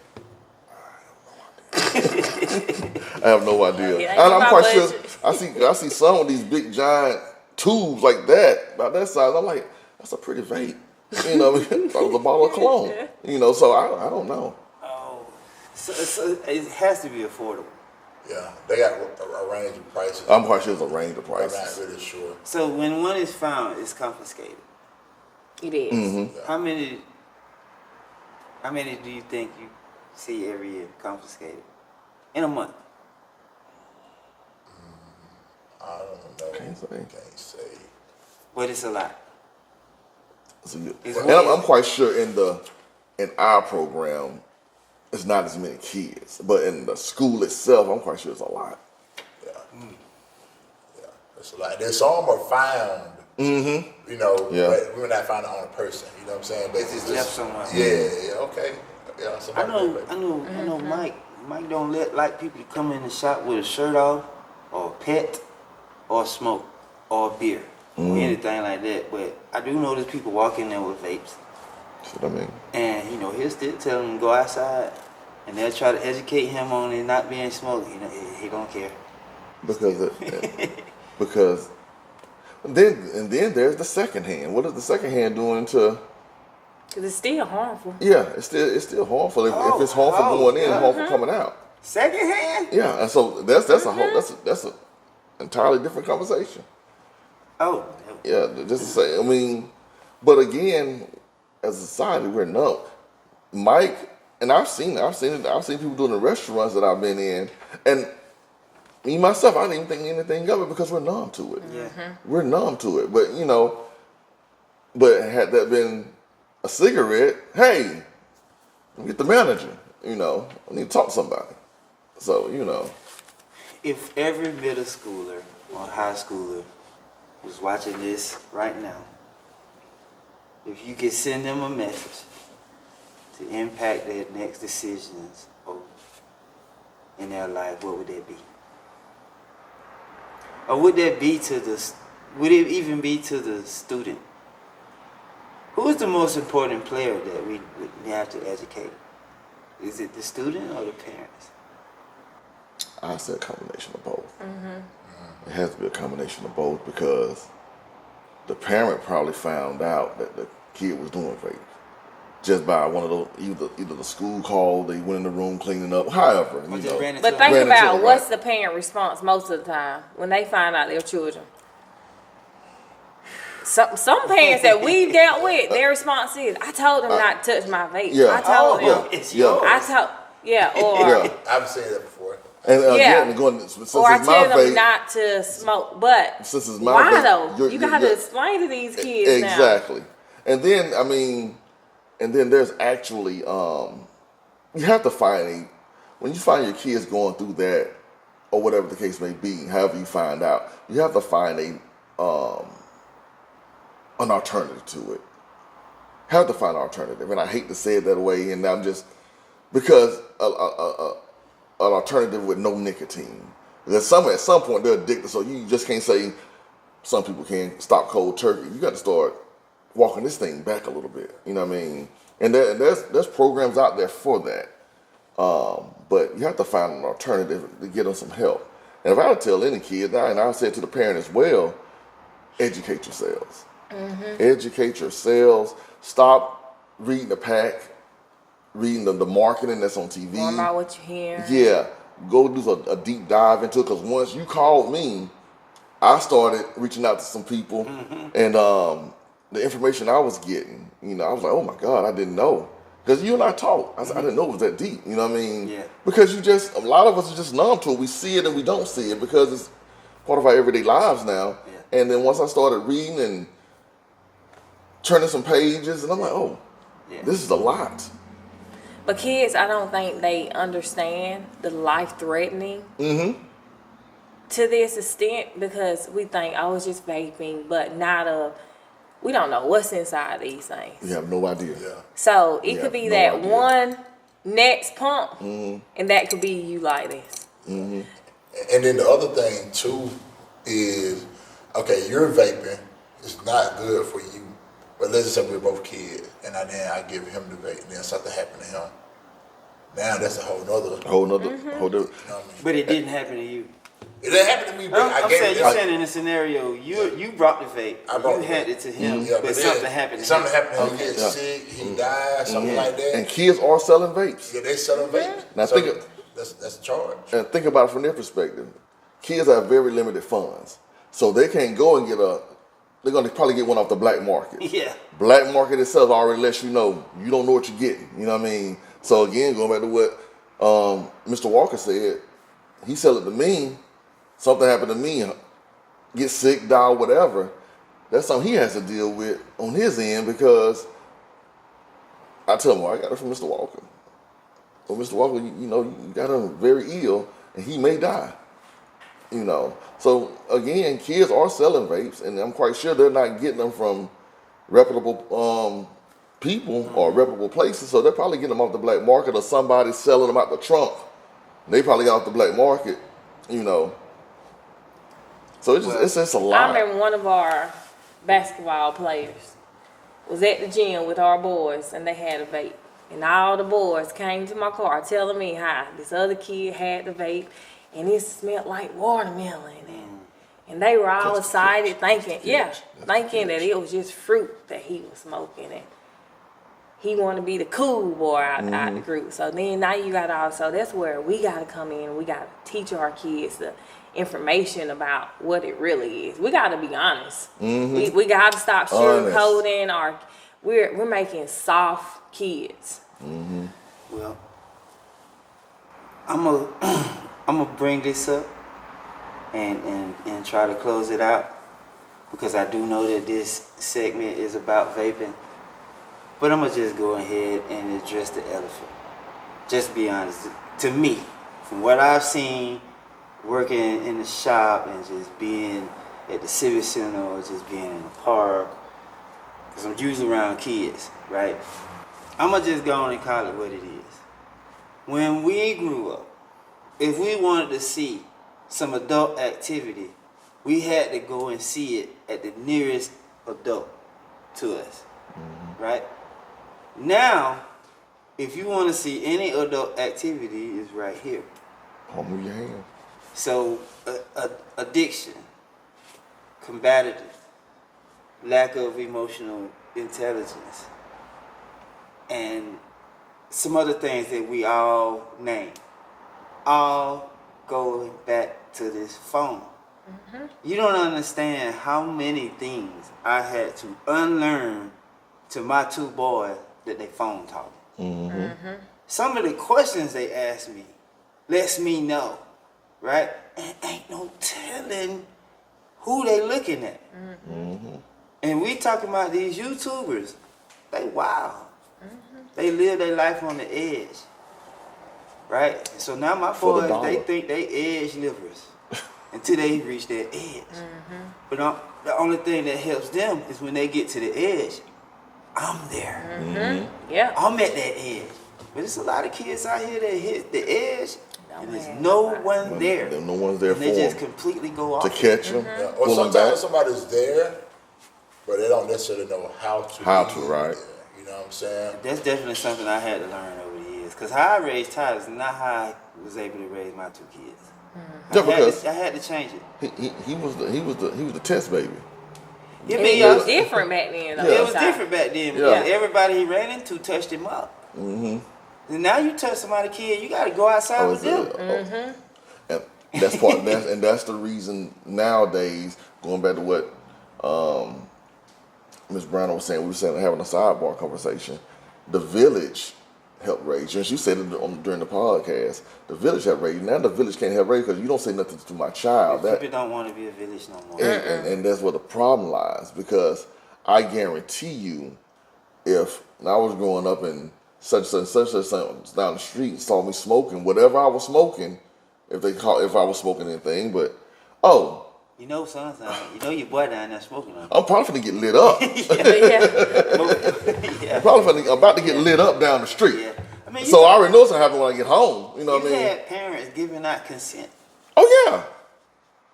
I have no idea. Yeah, And I'm quite my sure. budget. I see some of these big giant tubes like that, about that size. I'm like, that's a pretty vape. You know, what I mean? That was a bottle of cologne. You know, so I don't know. Oh, so it has to be affordable. Yeah, they got a range of prices. I'm quite sure it's a range of I'm prices. not really sure. So when one is found, it's confiscated. It is. Mm-hmm. Yeah. How many do you think you see every year confiscated in a month? I don't know. Can't say. Can't say. But it's a lot. So you- It's and weird. I'm quite sure in our program, it's not as many kids, but in the school itself, I'm quite sure it's a lot. Yeah. Yeah, it's a lot. Then some are found. Mm-hmm. You know, Yeah. but we're not finding on a person. You know what I'm saying? But It's just left somewhere. Yeah. Okay. Yeah. I somebody know, did, but- I know. Mike don't like people to come in the shop with a shirt off, or a pet, or smoke, or beer, or anything like that. But I do notice people walk in there with vapes, That's what I mean. and he'll still tell them to go outside, and they'll try to educate him on it not being smoked. He don't care. Because then there's the second hand. What is the second hand doing to? Because it's still harmful. Yeah, it's still harmful. If it's harmful going in, harmful coming out. Second hand? Yeah, and so that's a whole that's an entirely different conversation. Oh, Yeah, just to say, I mean, but again, as a society, we're numb. Mike, and I've seen people doing the restaurants that I've been in, and me myself, I didn't even think anything of it because we're numb to it. yeah. We're numb to it, but but had that been a cigarette, hey, get the manager. I need to talk to somebody. So If every middle schooler or high schooler was watching this right now, if you could send them a message to impact their next decisions in their life, what would that be? Or would that be would it even be to the student? Who is the most important player that we have to educate? Is it the student or the parents? I said a combination of both. It has to be a combination of both because the parent probably found out that the kid was doing vape just by one of those either the school called, they went in the room cleaning up, however. Or just ran into But them? think Ran into about it, what's right. the parent response most of the time when they find out their children. Some parents that we've dealt with, their response is, "I told them not to touch my vape. Yeah. I told them. It's Yeah. yours. I told, or Yeah. I've seen that before. And Yeah. again, going since or I it's my tell them vape, not to smoke." But since it's my why vape, though? you're- You got to you're- explain to these kids now. exactly. And then and then there's actually you have to find when you find your kids going through that or whatever the case may be, however you find out, you have to find an alternative to it. Have to find an alternative, and I hate to say it that way, and I'm just because an alternative with no nicotine. Because at some point they're addicted, so you just can't say some people can't stop cold turkey. You got to start walking this thing back a little bit. You know what I mean? And there's programs out there for that, but you have to find an alternative to get them some help. And if I would tell any kid, and I would say it to the parent as well, educate yourselves. Educate yourselves. Stop reading the pack, reading the marketing that's on TV. More about what you're hearing. Yeah, go do a deep dive into it. Because once you called me, I started reaching out to some people, and the information I was getting, I was like, oh my God, I didn't know. Because you and I talked. I said, I didn't know it was that deep. You know what I mean? Yeah. Because a lot of us are just numb to it. We see it and we don't see it because it's part of our everyday lives now. Yeah. And then once I started reading and turning some pages, and I'm like, oh, Yeah. this is a lot. But kids, I don't think they understand the life-threatening to this extent because we think, oh, it's just vaping, but we don't know what's inside these things. You have no idea. Yeah. So it Yeah, could be no that idea. one next pump, and that could be you like this. And then the other thing too is, okay, you're vaping. It's not good for you. But let's just say we're both kids, and then I give him the vape, and then something happened to him. Now that's a whole nother. Whole nother. You know what I mean? But it didn't happen to you. It didn't happen to me, but I I'm gave saying, it. you're saying in a scenario, you brought the vape, I brought you the had vape. it to him, Yeah, but then something happened to Something him. happened to him. He gets sick. He died. Something like that. And kids are selling vapes. Yeah, they selling vapes. Now So think That's a charge. And think about it from their perspective. Kids have very limited funds, so they can't go and get they're going to probably get one off the black market. Yeah. Black market itself already lets you know you don't know what you're getting. You know what I mean? So again, going back to what Mr. Walker said, he sell it to me. Something happened to me, get sick, die, whatever. That's something he has to deal with on his end because I tell him, well, I got it from Mr. Walker. Well, Mr. Walker, you got him very ill, and he may die. So again, kids are selling vapes, and I'm quite sure they're not getting them from reputable people or reputable places. So they're probably getting them off the black market, or somebody selling them out the trunk. They probably got off the black market, So it's just a lot. I remember one of our basketball players was at the gym with our boys, and they had a vape. And all the boys came to my car telling me how this other kid had the vape, and it smelled like watermelon. And they were all excited, thinking that it was just fruit that he was smoking. And he wanted to be the cool boy out the group. So then now you got so that's where we got to come in. We got to teach our kids the information about what it really is. We got to be honest. We got to stop sugarcoating. We're making soft kids. Well, I'm gonna bring this up and try to close it out because I do know that this segment is about vaping. But I'm gonna just go ahead and address the elephant. Just be honest. To me, from what I've seen working in the shop and just being at the Civic Center or just being in the park, because I'm usually around kids, right? I'm going to just go on and call it what it is. When we grew up, if we wanted to see some adult activity, we had to go and see it at the nearest adult to us, right? Now, if you want to see any adult activity, it's right here. Palm of your hand. So, addiction, combative, lack of emotional intelligence, and some other things that we all name, all going back to this phone. You don't understand how many things I had to unlearn to my two boys that they phone talking. Some of the questions they ask me lets me know, right? And ain't no telling who they looking at. And we talking about these YouTubers. They wild. They live their life on the edge, right? So now my boys, they think they edge livers until they reach their edge. But the only thing that helps them is when they get to the edge, I'm there. Yeah. I'm at that edge. But there's a lot of kids out here that hit the edge and there's no one there. No one's there and for they them just completely go off. to catch them. Yeah. Or sometimes somebody's there, but they don't necessarily know how to. Right? There. You know what I'm saying? That's definitely something I had to learn over the years. Because how I raised Tyler is not how I was able to raise my two kids. I had to change it. He was the test baby. It was different back then. Though. It was different back then because everybody he ran into touched him up. And now you touch somebody's kid, you got to go outside with them. And that's part. That's the reason nowadays. Going back to what Ms. Brawner was saying, we were saying having a sidebar conversation. The village helped raise you. And she said it during the podcast. The village helped raise you. Now the village can't help raise because you don't say nothing to my child. People don't want to be a village no more. And that's where the problem lies, because I guarantee you, if I was growing up and such down the street and saw me smoking, whatever I was smoking, if I was smoking anything, but you know, son, you know your boy down there smoking on. I'm probably finna get lit up. I'm about to get lit up down the street. Yeah. I mean, so I already know what's gonna happen when I get home. You know what I mean? You had parents giving out consent. Oh yeah.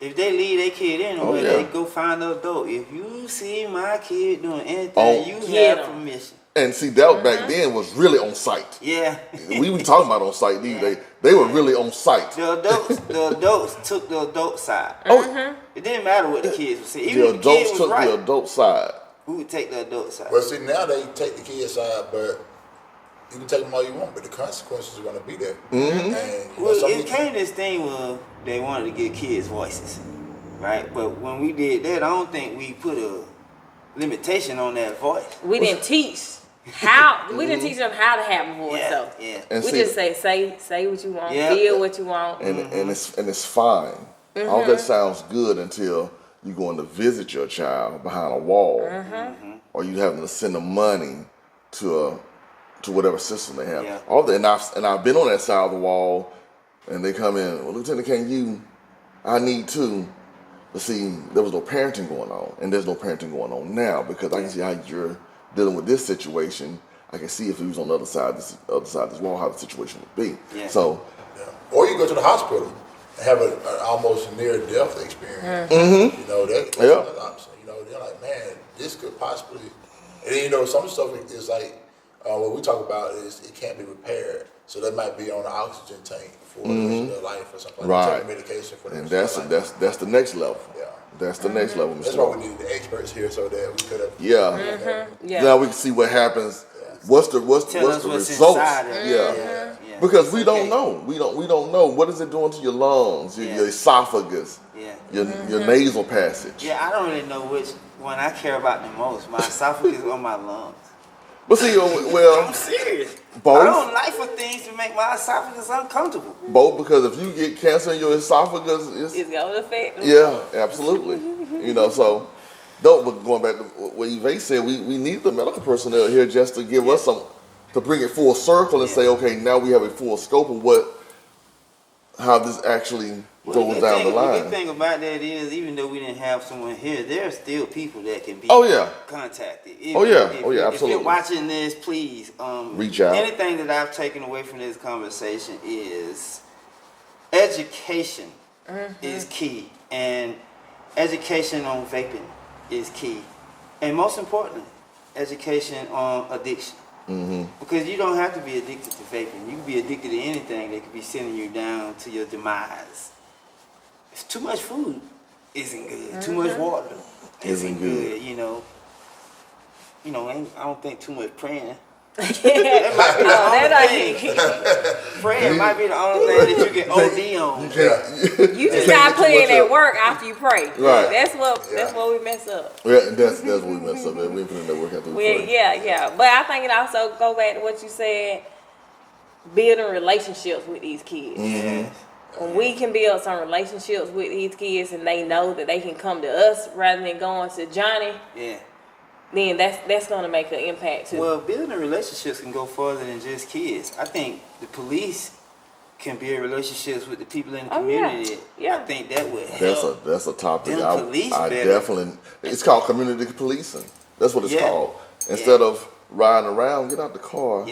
If they leave their kid anywhere, they go find the adult. If you see my kid doing anything, you have permission. And see, that back then was really on site. Yeah. We be talking about on site these days. They were really on site. The adults took the adult side. It didn't matter what the kids would say. Even The if the kid adults was took right, the adult side. we would take the adult side. Well, see, now they take the kid side, but You can take them all you want, but the consequences are going to be there. Mm-hmm. And, Well, it came to this thing where they wanted to give kids voices, right? But when we did that, I don't think we put a limitation on that voice. We didn't teach how. We didn't teach them how to have a voice. So And we see, just say what you want, feel what you want. and it's fine. All that sounds good until you going to visit your child behind a wall, or you having to send them money to whatever system they have. Yeah. All that, and I've been on that side of the wall, and they come in. Well, Lieutenant, can you? I need to. But see, there was no parenting going on, and there's no parenting going on now because I can see how you're dealing with this situation. I can see if he was on the other side of this wall, how the situation would be. Yeah. So, or you go to the hospital and have an almost near-death experience. You know, that's another option. You know, they're like, man, this could possibly. And then, you know, some stuff is like what we talk about is it can't be repaired. So that might be on an oxygen tank for the rest of their life or something like that. Take medication for the and rest of their life. that's the next level. Yeah. That's the next level, Mr. That's why we needed the experts here so that we could have. Yeah. Now we can see what happens. What's the results? Inside of it. Because we don't know. We don't know. What is it doing to your lungs, your esophagus, your nasal passage? Yeah, I don't really know which one I care about the most, my esophagus or my lungs. But see, well, I'm serious. both. I don't like for things to make my esophagus uncomfortable. Both, because if you get cancer in your esophagus, It's gonna affect them. yeah, absolutely. You know, so but going back to what Yvette said, we need the medical personnel here just to give us some, to bring it full circle and say, okay, now we have a full scope of how this actually goes down the line. The good thing about that is, even though we didn't have someone here, there are still people that can be contacted. If absolutely. If you're watching this, please reach out. Anything that I've taken away from this conversation is education is key, and education on vaping is key, and most importantly, education on addiction. Because you don't have to be addicted to vaping. You can be addicted to anything that could be sending you down to your demise. If too much food isn't good. Too much water isn't good. You know, I don't think too much praying. That might be the only thing. Praying might be the only thing that you can OD on. You just gotta put in that work after you pray. Right. That's what we mess up. Yeah, that's what we mess up. Man. We put in that work after we pray. Yeah. But I think it also go back to what you said, building relationships with these kids. When we can build some relationships with these kids and they know that they can come to us rather than going to Johnny. Then that's going to make an impact too. Well, building relationships can go further than just kids. I think the police can build relationships with the people in the community. I think that would help. That's a topic. I definitely. It's called community policing. That's what it's called. Instead of riding around, get out the car.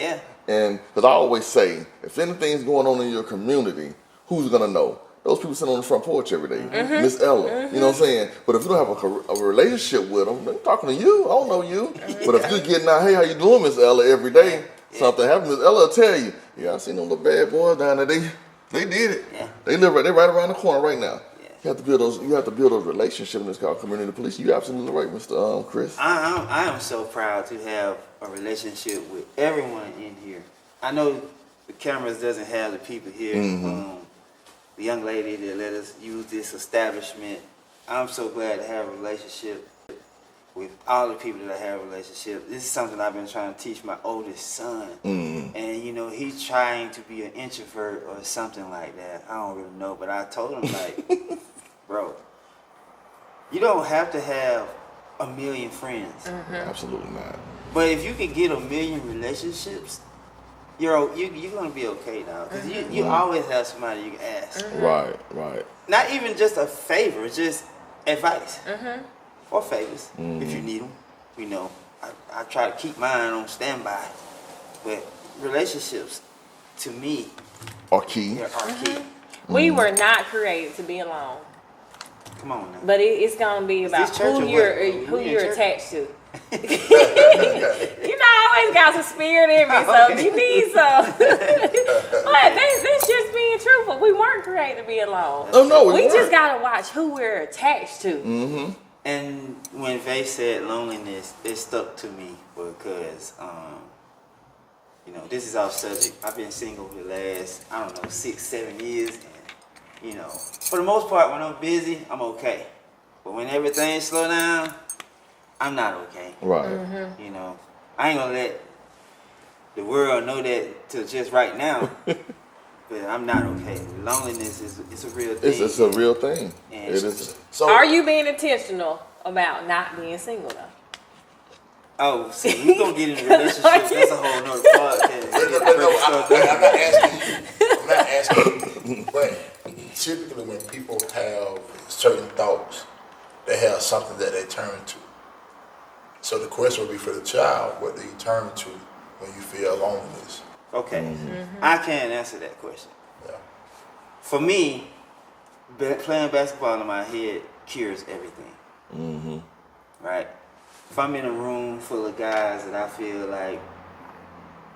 And because I always say, if anything's going on in your community, who's gonna know? Those people sitting on the front porch every day, Miss Ella. You know what I'm saying? But if you don't have a relationship with them, they're talking to you. I don't know you. But if you're getting out, hey, how you doing, Miss Ella? Every day, something happens. Miss Ella will tell you, I seen them little bad boys down there. They did it. They live right around the corner right now. You have to build those. You have to build those relationships. And it's called community police. You're absolutely right, Mr. Chris. I am so proud to have a relationship with everyone in here. I know the cameras doesn't have the people here. The young lady that let us use this establishment. I'm so glad to have a relationship with all the people that I have a relationship. This is something I've been trying to teach my oldest son. And he's trying to be an introvert or something like that. I don't really know, but I told him like, bro, you don't have to have a million friends. Absolutely not. But if you can get a million relationships, you're gonna be okay now, because you always have somebody you can ask. Right. Not even just a favor, just advice or favors if you need them. You know, I try to keep mine on standby, but relationships to me are key. We were not created to be alone. Come on now. But it's gonna be about who you're attached to. I always got some spirit in me, so you need some. But that's just being truthful. We weren't created to be alone. Oh no, we just gotta watch who we're attached to. And when Vay said loneliness, it stuck to me because you know, this is off subject. I've been single for the last, I don't know, 6-7 years. And, you know, for the most part, when I'm busy, I'm okay. But when everything slow down, I'm not okay. Right. You know, I ain't gonna let the world know that till just right now. But I'm not okay. Loneliness it's a real thing. It's a real thing. And It is. So Are you being intentional about not being single though? Oh, see, we gonna get in a relationship. That's a whole nother podcast. I'm not asking you, but typically when people have certain thoughts, they have something that they turn to. So the question would be for the child, what do you turn to when you feel loneliness? Okay, I can't answer that question. Yeah. For me, playing basketball in my head cures everything. Right? If I'm in a room full of guys that I feel like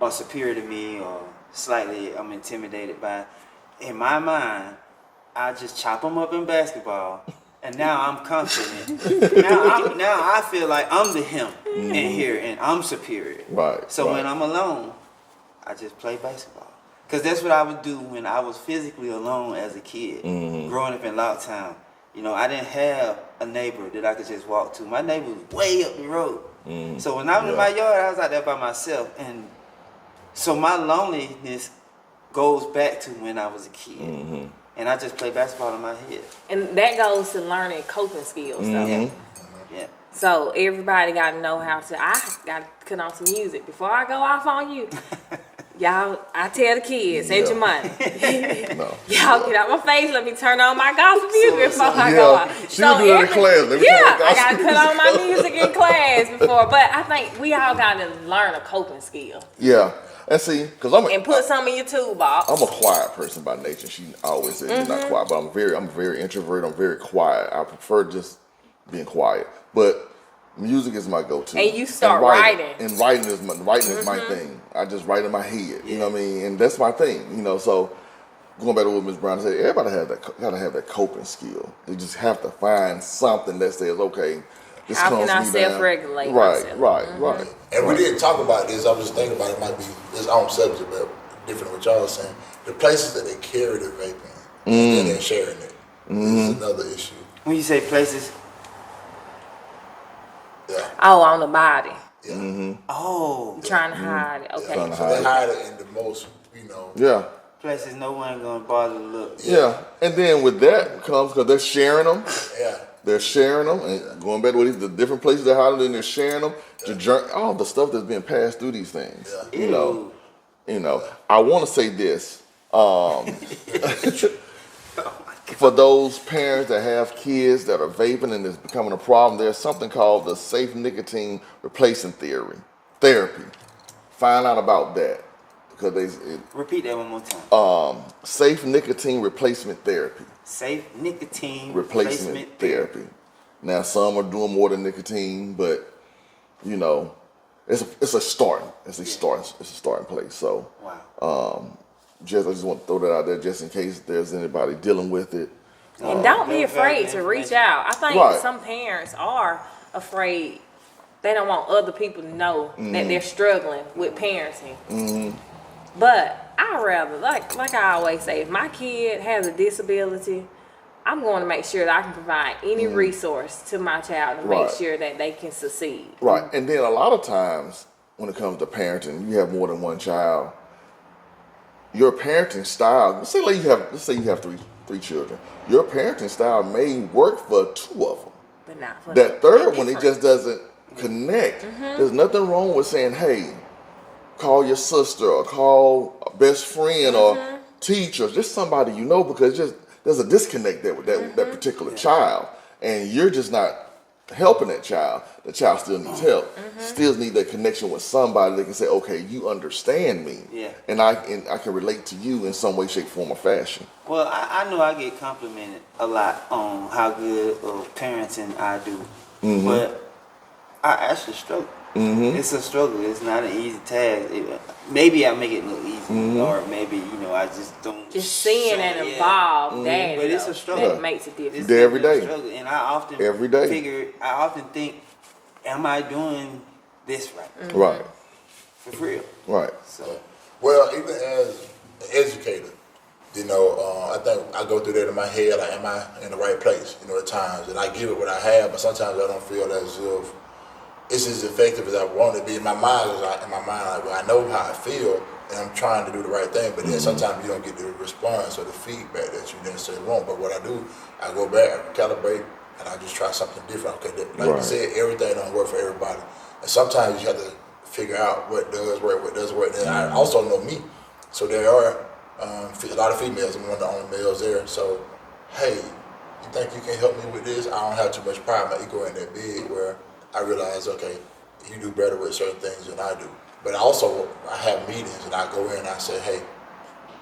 are superior to me or slightly I'm intimidated by, in my mind, I just chop them up in basketball, and now I'm confident. now I feel like I'm the him in here, and I'm superior. Right. So when I'm alone, I just play basketball. Because that's what I would do when I was physically alone as a kid, growing up in Locktown. You know, I didn't have a neighbor that I could just walk to. My neighbor was way up the road. So when I was in my yard, I was out there by myself. And so my loneliness goes back to when I was a kid. And I just play basketball in my head. And that goes to learning coping skills though. Yeah. So everybody got to know how to. I got to cut on some music before I go off on you. Y'all, I tell the kids, save your money. No. Y'all get out my face. Let me turn on my gospel music before I go off. She would do that in class. Let me turn on I got to gospel cut on my music. music in class before. But I think we all got to learn a coping skill Yeah. And see, because and put some in your toolbox. I'm a quiet person by nature. She always says you're not quiet, but I'm very introvert. I'm very quiet. I prefer just being quiet. But music is my go-to. And you start writing. And writing is my thing. I just write in my head. You know what I mean? And that's my thing. You know, so going back to what Ms. Brawner said, everybody gotta have that coping skill. You just have to find something that says, okay, this How calms can I me down. self-regulate Right, myself? right. And we didn't talk about this. I was just thinking about it. Might be this own subject, but different than what y'all was saying. The places that they carry the vaping, and they're sharing it. This is another issue. When you say places, Yeah. Oh, on the body. Yeah. oh, Trying to hide it. Okay. Trying to So they hide it in the most, you know. Yeah. places no one gonna bother to look. Yeah. And then with that comes, because they're sharing them. Yeah. They're sharing them, and going back to what the different places they're hiding, and they're sharing them. All the stuff that's being passed through these things. Yeah. You know. I want to say this. For those parents that have kids that are vaping and it's becoming a problem, there's something called the safe nicotine replacement therapy. Find out about that, because Repeat that one more time. safe nicotine replacement therapy. Safe nicotine Replacement therapy. Now some are doing more than nicotine, but you know, it's a starting place. So Wow. I just want to throw that out there just in case there's anybody dealing with it. And don't be afraid to reach out. I think some parents are afraid. They don't want other people to know that they're struggling with parenting. But I rather, like I always say, if my kid has a disability, I'm going to make sure that I can provide any resource to my child to make sure that they can succeed. Right. And then a lot of times when it comes to parenting, you have more than one child. Your parenting style, let's say you have three children. Your parenting style may work for two of them. But not for That third one, it just doesn't connect. There's nothing wrong with saying, hey, call your sister or call a best friend or teacher, just somebody you know, because there's a disconnect there with that particular child. And you're just not helping that child. The child still needs help. Still need that connection with somebody that can say, okay, you understand me. Yeah. And I can relate to you in some way, shape, form, or fashion. Well, I know I get complimented a lot on how good of parenting I do, but I actually struggle. It's a struggle. It's not an easy task. Maybe I make it look easy, or maybe I just don't. Just seeing it involved, daddy, but it's a struggle. that makes a difference. Day every day. Struggle. And I often Every day. I often think, am I doing this right? Right. For real. Right. So Well, even as an educator, you know, I think I go through that in my head, like, am I in the right place, you know, at times, and I give it what I have, but sometimes I don't feel as if it's as effective as I want it to be. In my mind, like, well, I know how I feel, and I'm trying to do the right thing, but then sometimes you don't get the response or the feedback that you necessarily want. But what I do, I go back, I calibrate, and I just try something different. Okay, like you said, everything don't work for everybody, and sometimes you have to figure out what does work, what doesn't work. And I also know me, so there are a lot of females. I'm one of the only males there. So, hey, you think you can help me with this? I don't have too much pride. My ego ain't that big where I realize, okay, you do better with certain things than I do. But also, I have meetings and I go in and I say, hey,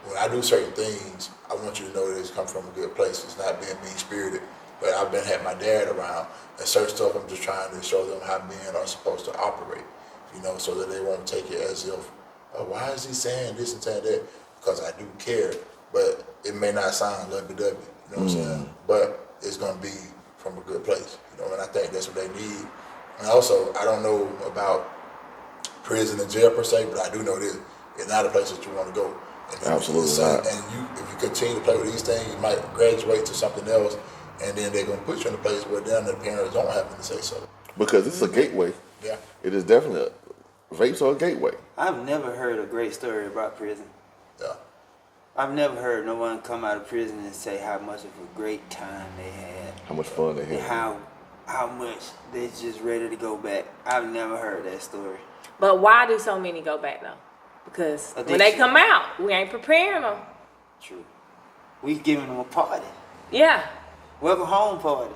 when I do certain things, I want you to know that it's come from a good place. It's not being mean-spirited. But I've been had my dad around, and certain stuff I'm just trying to show them how men are supposed to operate, you know, so that they won't take it as if, oh, why is he saying this and saying that? Because I do care, but it may not sound lovey-dovey, you know what I'm saying? But it's going to be from a good place, you know, and I think that's what they need. And also, I don't know about prison and jail per se, but I do know this, it's not a place that you want to go. And Absolutely not. And if you continue to play with these things, you might graduate to something else, and then they're going to put you in a place where then the parents don't have to say so. Because it's a gateway. Yeah. It is definitely, vapes are a gateway. I've never heard a great story about prison. Yeah. I've never heard no one come out of prison and say how much of a great time they had. How much fun they And had. how much they're just ready to go back. I've never heard that story. But why do so many go back though? Because when they come out, we ain't preparing them. True. We giving them a party. Yeah. Welcome home party.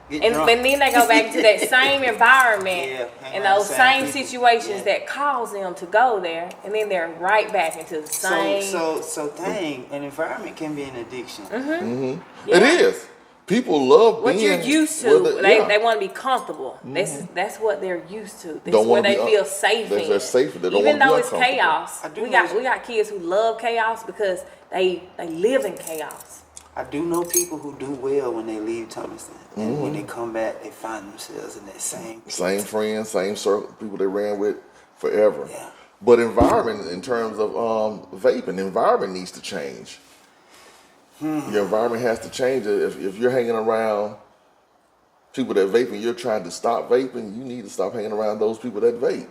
Get And drunk. then they go back to that same environment Yeah, hang and around those the same same people. situations Yeah. that cause them to go there, and then they're right back into the same. So dang, an environment can be an addiction. Yeah. It is. People love What being. you're used to, well, they want to be comfortable. That's what they're used to. That's Don't where wanna they be feel safe in. they're safe. They don't Even wanna be though it's uncomfortable. chaos, I do we know- got kids who love chaos because they live in chaos. I do know people who do well when they leave Thomaston. And when they come back, they find themselves in that same. Same friends, same circle, people they ran with forever. Yeah. But environment, in terms of vaping, environment needs to change. Your environment has to change. If you're hanging around people that vape and you're trying to stop vaping, you need to stop hanging around those people that vape.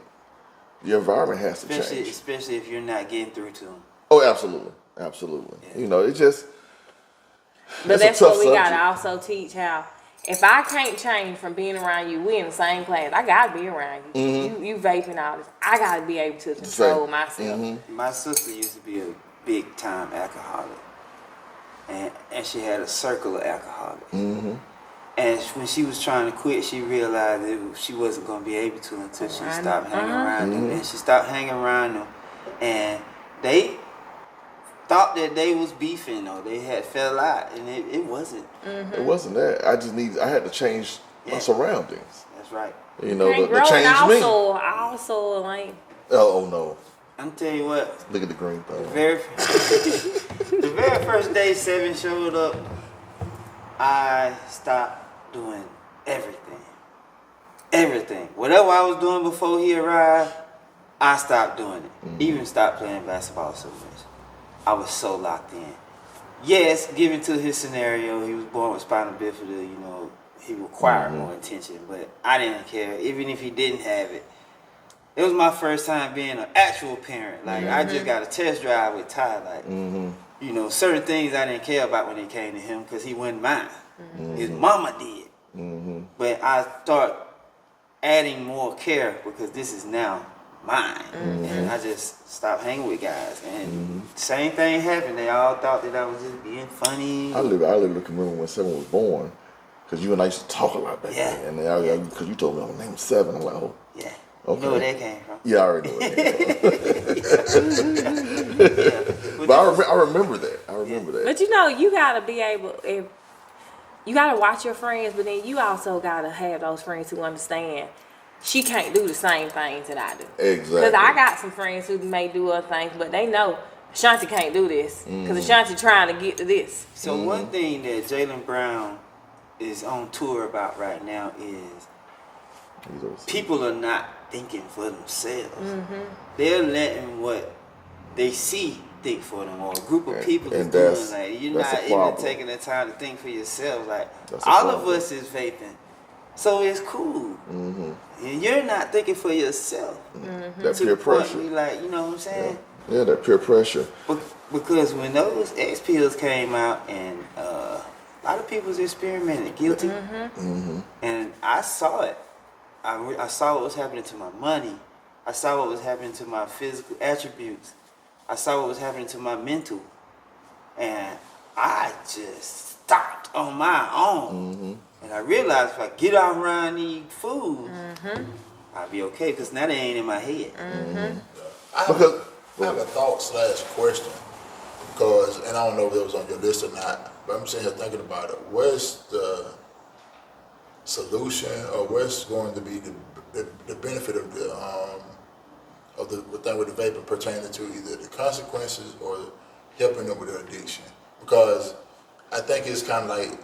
Your environment has to change. Especially if you're not getting through to them. Oh, absolutely, absolutely. Yeah. You know, it just. But It's that's a tough what we gotta subject. also teach how. If I can't change from being around you, we in the same class. I gotta be around you. You vaping all this. I gotta be able to control myself. My sister used to be a big time alcoholic. And she had a circle of alcoholics. And when she was trying to quit, she realized that she wasn't going to be able to until she stopped hanging around them. And she stopped hanging around them. And they thought that they was beefing or they had fell out. And it wasn't. It wasn't that. I had to change my surroundings. That's right. You know, Can't the grow change and me. also like Oh no! I'm tell you what, Look at the green the thing. the very first day Seven showed up, I stopped doing everything. Everything. Whatever I was doing before he arrived, I stopped doing it. Even stopped playing basketball so much. I was so locked in. Yes, given to his scenario, he was born with spinal bifida, you know, he required more attention, but I didn't care. Even if he didn't have it, it was my first time being an actual parent. Like, I just got a test drive with Ty. Like, you know, certain things I didn't care about when it came to him because he wasn't mine. His mama did. But I start adding more care because this is now mine. And I just stopped hanging with guys. And same thing happened. They all thought that I was just being funny. I literally can remember when Seven was born, because you and I used to talk a lot back Yeah. then. And because you told me my name was Seven, I'm like, oh. Yeah. Okay. You know where that came from. Yeah, I already know that. But I remember that. I remember that. But you know, you gotta be able. If you gotta watch your friends, but then you also gotta have those friends who understand she can't do the same things that I do. Exactly. Because I got some friends who may do other things, but they know Ashanti can't do this because Ashanti trying to get to this. So one thing that Jaylen Brown is on tour about right now is people are not thinking for themselves. They're letting what they see think for them, or a group of people is and doing. Like, you're that's not a even problem. taking the time to think for yourself. Like, That's a all of problem. us is vaping, so it's cool. Mm-hmm. And you're not thinking for yourself. That To peer the point pressure. where, like, you know what I'm saying? Yeah, that peer pressure. Because when those X pills came out, and a lot of people was experimenting, guilty, and I saw it. I saw what was happening to my money. I saw what was happening to my physical attributes. I saw what was happening to my mental, and I just stopped on my own. And I realized if I get out around these fools, I'll be okay, because now they ain't in my head. I have a thought / question, because, and I don't know if it was on your list or not, but I'm sitting here thinking about it. Where's the solution, or where's going to be the benefit of the thing with the vaping pertaining to either the consequences or helping them with their addiction? Because I think it's kind of like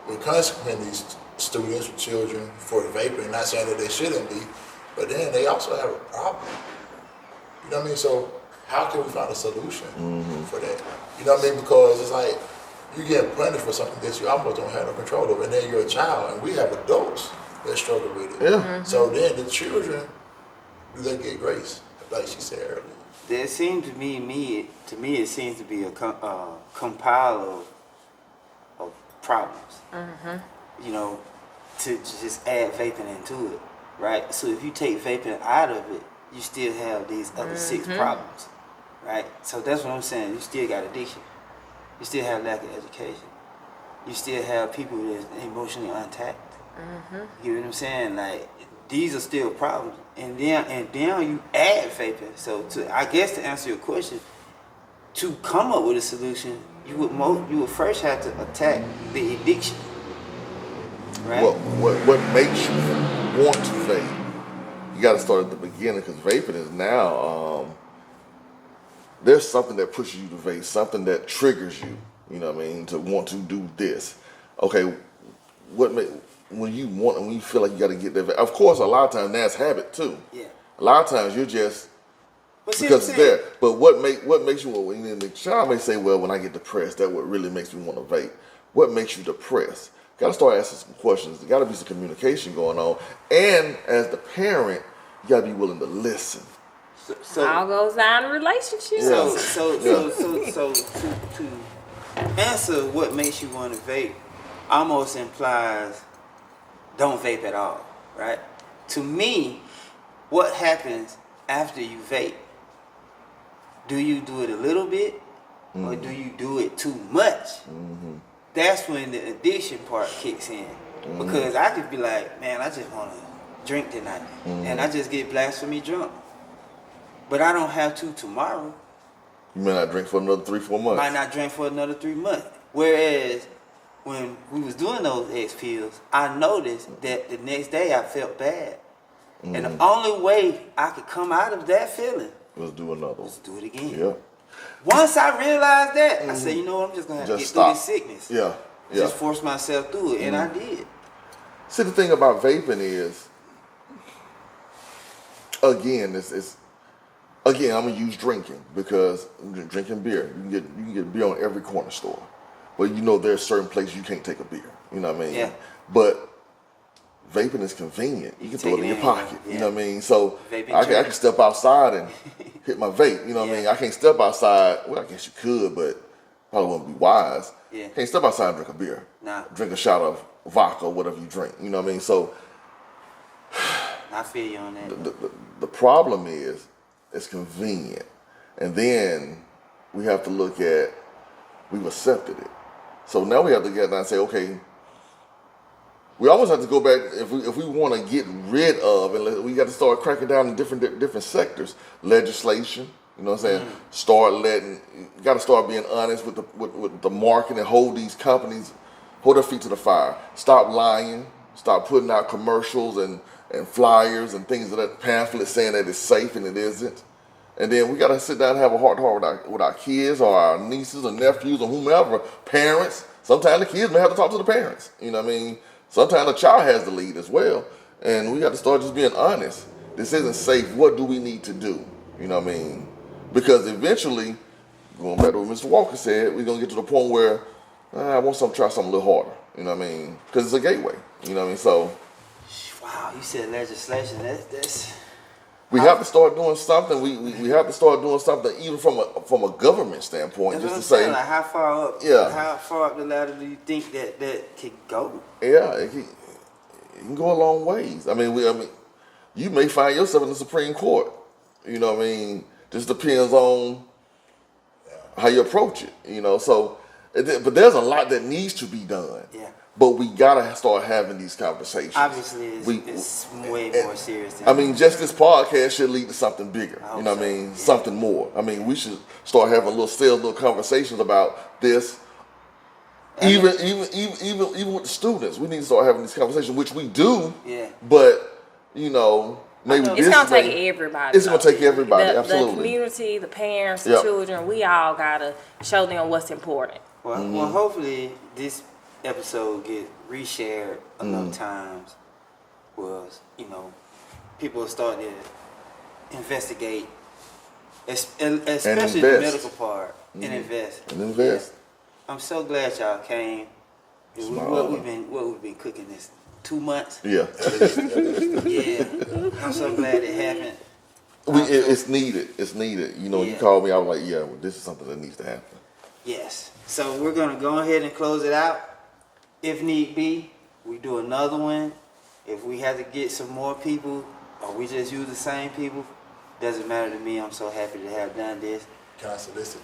we're consequenting these students or children for the vaping, not saying that they shouldn't be, but then they also have a problem. You know what I mean? So how can we find a solution for that? You know what I mean? Because it's like you get punished for something that you almost don't have no control over, and then you're a child, and we have adults that struggle with it. Yeah. So then the children, do they get grace? Like she said earlier. There seems to me, it seems to be a compile of problems. You know, to just add vaping into it, right? So if you take vaping out of it, you still have these other 6 problems, right? So that's what I'm saying. You still got addiction. You still have lack of education. You still have people that's emotionally untapped. You know what I'm saying? Like, these are still problems. And then you add vaping. So I guess to answer your question, to come up with a solution, you would first have to attack the addiction. Right? What makes you want to vape? You got to start at the beginning, because vaping is now, there's something that pushes you to vape, something that triggers you, you know what I mean, to want to do this. Okay, when you feel like you got to get that, of course, a lot of times that's habit too. Yeah. A lot of times you're just, But because it's there. But what makes you, when the child may say, well, when I get depressed, that's what really makes me want to vape. What makes you depressed? Got to start asking some questions. There got to be some communication going on. And as the parent, you got to be willing to listen. So All goes down to relationships. So to answer what makes you want to vape almost implies don't vape at all, right? To me, what happens after you vape? Do you do it a little bit, or do you do it too much? That's when the addiction part kicks in. Because I could be like, man, I just want to drink tonight, and I just get blasphemy drunk. But I don't have to tomorrow. You may not drink for another 3-4 months. Might not drink for another 3 months. Whereas when we was doing those X pills, I noticed that the next day I felt bad. And the only way I could come out of that feeling Let's do another one. was to do it again. Yeah. Once I realized that, I said, you know what, I'm just going to have to Just get stop. through this sickness. Yeah. Just force myself through it, and I did. See, the thing about vaping is, again, again, I'm gonna use drinking, because drinking beer, you can get beer on every corner store, but you know there's certain places you can't take a beer. You know what I mean? Yeah. But vaping is convenient. You can throw it in your pocket. Yeah. You know what I mean? So Vaping I can step outside and hit my vape. You know what I Yeah. mean? I can't step outside. Well, I guess you could, but probably wouldn't be wise. Yeah. Can't step outside and drink a beer. Nah. Drink a shot of vodka or whatever you drink. You know what I mean? So I feel you on that. the problem is it's convenient. And then we have to look at, we've accepted it. So now we have to get down and say, okay, we almost have to go back, if we want to get rid of, and we got to start cracking down in different sectors. Legislation, you know what I'm saying? You got to start being honest with the market, and hold these companies, hold their feet to the fire. Stop lying, stop putting out commercials and flyers and things of that, pamphlets saying that it's safe and it isn't. And then we got to sit down and have a heart-to-heart with our kids or our nieces or nephews or whomever, parents. Sometimes the kids may have to talk to the parents, you know what I mean? Sometimes the child has the lead as well. And we got to start just being honest. This isn't safe. What do we need to do? You know what I mean? Because eventually, going back to what Mr. Walker said, we're gonna get to the point where I want to try something a little harder. You know what I mean? Because it's a gateway. You know what I mean? So. Wow, you said legislation. That's. We have to start doing something. We have to start doing something, even from a government standpoint, just to say, like, how far up? Yeah. How far up the ladder do you think that could go? Yeah, it can go a long ways. I mean, you may find yourself in the Supreme Court. You know what I mean? Just depends on how you approach it. You know, so but there's a lot that needs to be done. Yeah. But we gotta start having these conversations. Obviously, it's way more serious than I mean, just this podcast should lead to something bigger. I hope You know what I so. mean? Yeah. Something more. I mean, we should start having little conversations about this. Even with the students, we need to start having these conversations, which we do. Yeah. But maybe It's gonna take everybody. It's gonna take everybody. The Absolutely. community, the parents, the Yep. children. We all gotta show them what's important. Well, hopefully this episode get reshared enough times. Was people will start to investigate, especially the invest. medical part, and invest. And invest. Yeah. I'm so glad y'all came. What we've been cooking this 2 months. Yeah. Yeah, I'm so glad it happened. It's needed. It's needed. You Yeah. called me. I was like, yeah, well, this is something that needs to happen. Yes. So we're gonna go ahead and close it out. If need be, we do another one. If we have to get some more people, or we just use the same people, doesn't matter to me. I'm so happy to have done this. Can I solicit?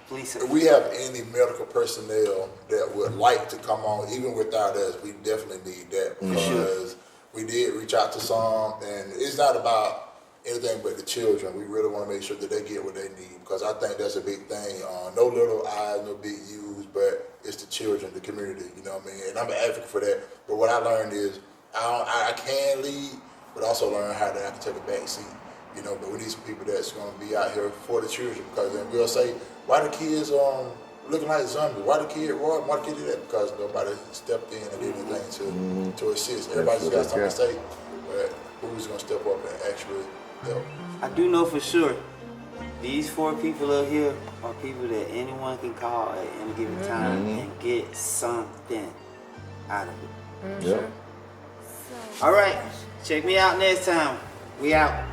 Please. If we have any medical personnel that would like to come on, even without us, we definitely need that because we did reach out to some, and it's not about anything but the children. We really want to make sure that they get what they need because I think that's a big thing. No little I's, no big U's, but it's the children, the community. You know what I mean? And I'm an advocate for that. But what I learned is I can lead, but also learn how to have to take a back seat. But we need some people that's going to be out here for the children because then we'll say, why the kids looking like zombies? Why the kid roaring? Why the kid do that? Because nobody stepped in and did anything to assist. Everybody's got something to say, but who's going to step up and actually help? I do know for sure these 4 people up here are people that anyone can call at any given time and get something out of it. Yeah. All right, check me out next time. We out.